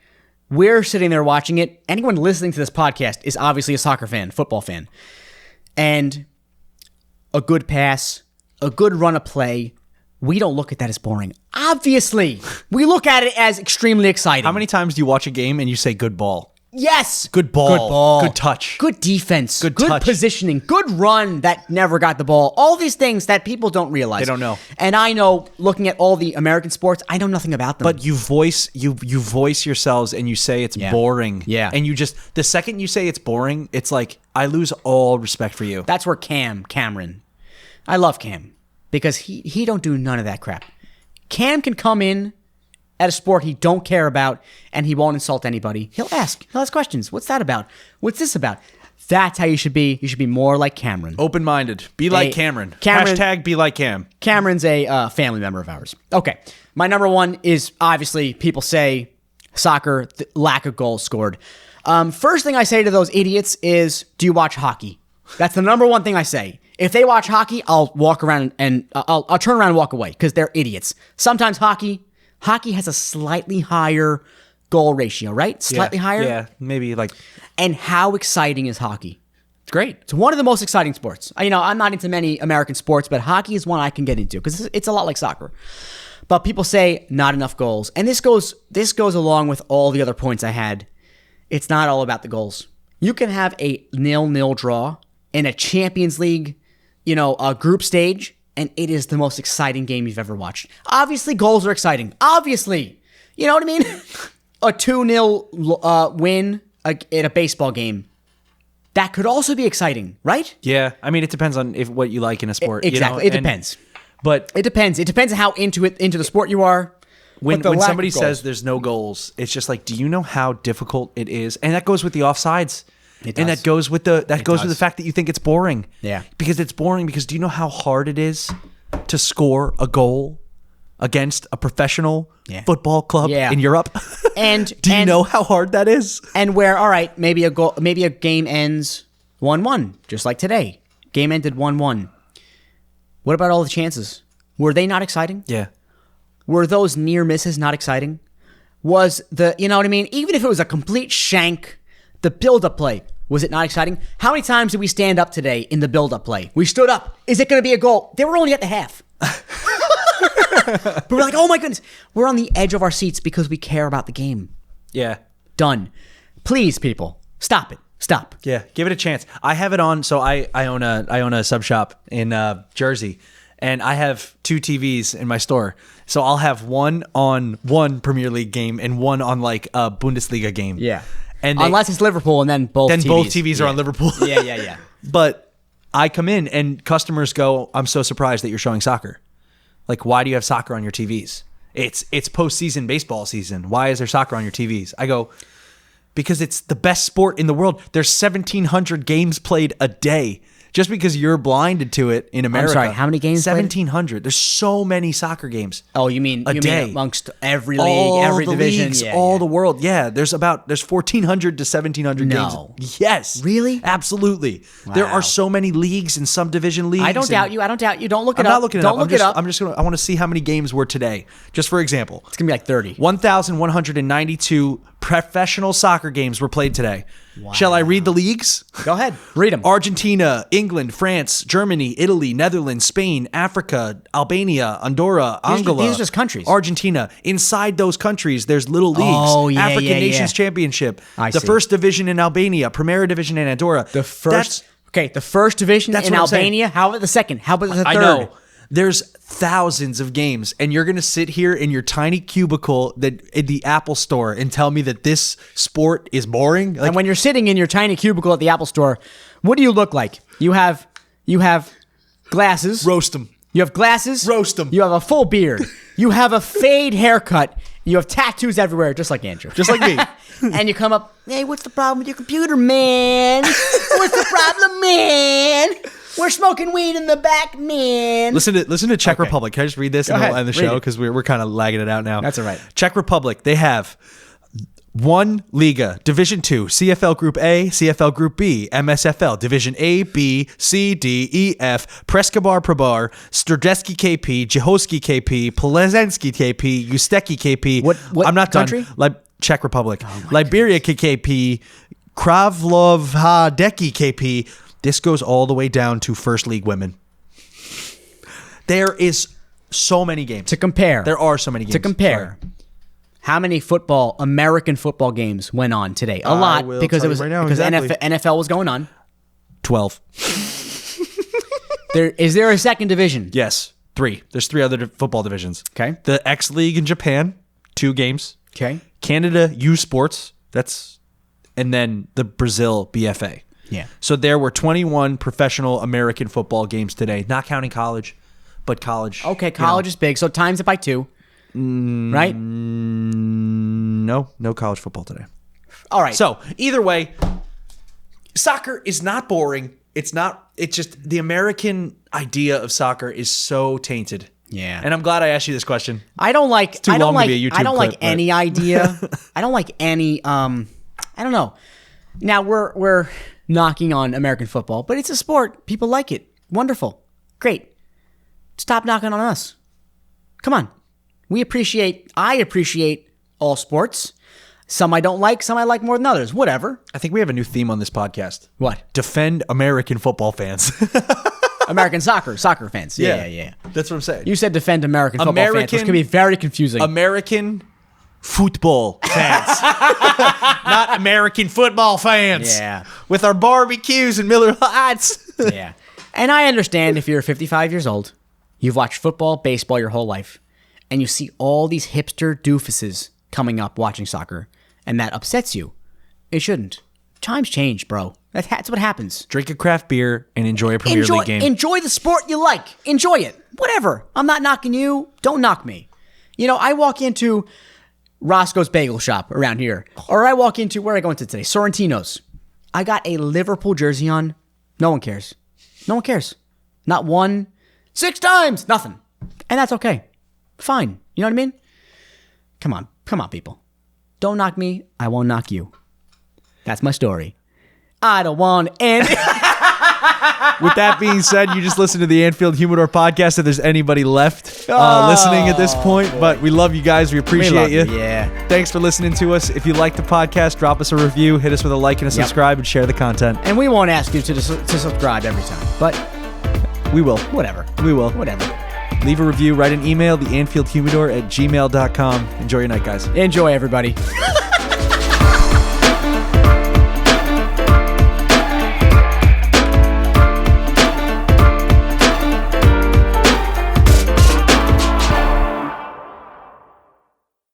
Speaker 2: We're sitting there watching it. Anyone listening to this podcast is obviously a soccer fan, football fan. And a good pass, a good run of play, we don't look at that as boring. Obviously, we look at it as extremely exciting.
Speaker 1: How many times do you watch a game and you say good ball?
Speaker 2: Yes.
Speaker 1: Good ball.
Speaker 2: Good ball.
Speaker 1: Good touch.
Speaker 2: Good defense.
Speaker 1: Good
Speaker 2: Good
Speaker 1: touch.
Speaker 2: positioning. Good run that never got the ball. All these things that people don't realize.
Speaker 1: They don't know.
Speaker 2: And I know, looking at all the American sports, I know nothing about them.
Speaker 1: But you voice yourselves and you say it's boring.
Speaker 2: Yeah.
Speaker 1: And you just, the second you say it's boring, it's like, I lose all respect for you.
Speaker 2: That's where Cameron. I love Cam because he don't do none of that crap. Cam can come in at a sport he don't care about, and he won't insult anybody. He'll ask questions. What's that about? What's this about? That's how you should be. You should be more like Cameron.
Speaker 1: Open-minded. Be like Cameron. Hashtag be like Cam.
Speaker 2: Cameron's a family member of ours. Okay. My number one is obviously people say soccer, lack of goals scored. First thing I say to those idiots is, do you watch hockey? That's the number one thing I say. If they watch hockey, I'll walk around and I'll turn around and walk away because they're idiots. Sometimes hockey has a slightly higher goal ratio, right? Slightly higher?
Speaker 1: Yeah, maybe like...
Speaker 2: And how exciting is hockey?
Speaker 1: It's great.
Speaker 2: It's one of the most exciting sports. I'm not into many American sports, but hockey is one I can get into because it's a lot like soccer. But people say not enough goals. And this goes along with all the other points I had. It's not all about the goals. You can have a 0-0 draw in a Champions League, a group stage, and it is the most exciting game you've ever watched. Obviously, goals are exciting. Obviously. You know what I mean? A 2-0 win at a baseball game. That could also be exciting, right?
Speaker 1: Yeah. I mean, it depends on what you like in a sport.
Speaker 2: Exactly. It depends.
Speaker 1: But
Speaker 2: it depends. It depends on how into the sport you are.
Speaker 1: When somebody says there's no goals, it's just like, do you know how difficult it is? And that goes with the offsides.
Speaker 2: It does.
Speaker 1: And that goes with the fact that you think it's boring.
Speaker 2: Yeah.
Speaker 1: Because it's boring because do you know how hard it is to score a goal against a professional football club in Europe?
Speaker 2: And
Speaker 1: do you know how hard that is?
Speaker 2: And where, all right, maybe a game ends 1-1, just like today. Game ended 1-1. What about all the chances? Were they not exciting?
Speaker 1: Yeah.
Speaker 2: Were those near misses not exciting? Was you know what I mean? Even if it was a complete shank, the build-up play, was it not exciting? How many times did we stand up today in the build-up play? We stood up. Is it going to be a goal? They were only at the half. But we're like, oh my goodness. We're on the edge of our seats because we care about the game.
Speaker 1: Yeah.
Speaker 2: Done. Please, people, stop it. Stop.
Speaker 1: Yeah, give it a chance. I have it on, so I own a sub shop in Jersey, and I have 2 TVs in my store. So I'll have one on one Premier League game and one on like a Bundesliga game.
Speaker 2: Yeah.
Speaker 1: And
Speaker 2: unless it's Liverpool, and then both TVs
Speaker 1: are on Liverpool.
Speaker 2: Yeah.
Speaker 1: But I come in and customers go, I'm so surprised that you're showing soccer. Like, why do you have soccer on your TVs? It's postseason baseball season. Why is there soccer on your TVs? I go, because it's the best sport in the world. There's 1,700 games played a day. Just because you're blinded to it in America.
Speaker 2: I'm sorry, how many games?
Speaker 1: 1,700. There's so many soccer games.
Speaker 2: Oh, you mean amongst every league,
Speaker 1: all
Speaker 2: every
Speaker 1: the
Speaker 2: division,
Speaker 1: leagues, the world. Yeah, there's 1,400 to 1,700 games. Yes,
Speaker 2: really,
Speaker 1: absolutely. Wow. There are so many leagues and subdivision leagues.
Speaker 2: I don't doubt you. Don't look it up.
Speaker 1: I'm not looking it up.
Speaker 2: Don't look it up.
Speaker 1: I want to see how many games were today. Just for example,
Speaker 2: it's gonna be like 30.
Speaker 1: 1,192 professional soccer games were played today. Wow. Shall I read the leagues?
Speaker 2: Go ahead. Read them.
Speaker 1: Argentina, England, France, Germany, Italy, Netherlands, Spain, Africa, Albania, Andorra, Angola.
Speaker 2: These are just countries.
Speaker 1: Argentina. Inside those countries, there's little leagues.
Speaker 2: Oh, yeah,
Speaker 1: African Nations Championship. The first division in Albania. Primera division in Andorra.
Speaker 2: The first division in Albania. How about the second? How about the third?
Speaker 1: I know. There's thousands of games, and you're going to sit here in your tiny cubicle in the Apple store and tell me that this sport is boring?
Speaker 2: And when you're sitting in your tiny cubicle at the Apple store, what do you look like? You have glasses.
Speaker 1: Roast them.
Speaker 2: You have glasses.
Speaker 1: Roast them.
Speaker 2: You have a full beard. You have a fade haircut. You have tattoos everywhere, just like Andrew.
Speaker 1: Just like me.
Speaker 2: And you come up, hey, what's the problem with your computer, man? What's the problem, man? We're smoking weed in the back, man.
Speaker 1: Listen to Czech Republic. Can I just read this and we'll end the show? Because we're kind of lagging it out now.
Speaker 2: That's all right.
Speaker 1: Czech Republic, they have 1 Liga, Division 2, CFL Group A, CFL Group B, MSFL, Division A, B, C, D, E, F, Preskabar Prabar, Strdesky KP, Jehoski KP, Plzeňský KP, Ústecký KP.
Speaker 2: What
Speaker 1: I'm not
Speaker 2: country?
Speaker 1: done. Czech Republic. Liberia KP, Kravlovhadeki KP. This goes all the way down to First League Women. There is so many games.
Speaker 2: To compare.
Speaker 1: There are so many games.
Speaker 2: To compare. How many American football games went on today? A lot
Speaker 1: will
Speaker 2: because
Speaker 1: tell
Speaker 2: it was
Speaker 1: you right now,
Speaker 2: because
Speaker 1: exactly.
Speaker 2: NFL was going on.
Speaker 1: 12.
Speaker 2: Is there a second division?
Speaker 1: Yes. 3. There's 3 other football divisions.
Speaker 2: Okay.
Speaker 1: The X League in Japan, 2 games.
Speaker 2: Okay.
Speaker 1: Canada U Sports, and then the Brazil BFA.
Speaker 2: Yeah.
Speaker 1: So there were 21 professional American football games today, not counting college, but college.
Speaker 2: Okay, college is big, so times it by 2. Right?
Speaker 1: No college football today.
Speaker 2: All right.
Speaker 1: So either way, soccer is not boring. It's just the American idea of soccer is so tainted.
Speaker 2: Yeah.
Speaker 1: And I'm glad I asked you this question.
Speaker 2: I don't like
Speaker 1: too long to be a YouTube
Speaker 2: I don't
Speaker 1: clip,
Speaker 2: like any idea. I don't like any I don't know. Now we're knocking on American football, but it's a sport. People like it. Wonderful. Great. Stop knocking on us. Come on. I appreciate all sports. Some I don't like, some I like more than others. Whatever.
Speaker 1: I think we have a new theme on this podcast.
Speaker 2: What?
Speaker 1: Defend American football fans.
Speaker 2: American soccer fans. Yeah.
Speaker 1: That's what I'm saying.
Speaker 2: You said defend American football fans, which can be very confusing.
Speaker 1: American football fans. Not American football fans.
Speaker 2: Yeah.
Speaker 1: With our barbecues and Miller Lights.
Speaker 2: Yeah. And I understand if you're 55 years old, you've watched football, baseball your whole life, and you see all these hipster doofuses coming up watching soccer, and that upsets you. It shouldn't. Times change, bro. That's what happens.
Speaker 1: Drink a craft beer and enjoy a Premier League game.
Speaker 2: Enjoy the sport you like. Enjoy it. Whatever. I'm not knocking you. Don't knock me. I walk into Roscoe's Bagel Shop around here, or I walk into, where I go into today? Sorrentino's. I got a Liverpool jersey on. No one cares. No one cares. Not one. 6 times. Nothing. And that's okay. Fine. You know what I mean? Come on, people. Don't knock me. I won't knock you. That's my story. I don't want to end.
Speaker 1: With that being said, you just listened to the Anfield Humidor podcast. If there's anybody left listening at this point, but we love you guys. We appreciate you.
Speaker 2: Yeah.
Speaker 1: Thanks for listening to us. If you like the podcast, drop us a review, hit us with a like and a subscribe, and share the content.
Speaker 2: And we won't ask you to subscribe every time, but
Speaker 1: we will.
Speaker 2: Whatever.
Speaker 1: We will.
Speaker 2: Whatever.
Speaker 1: Leave a review, write an email, theanfieldhumidor@gmail.com. Enjoy your night, guys.
Speaker 2: Enjoy, everybody.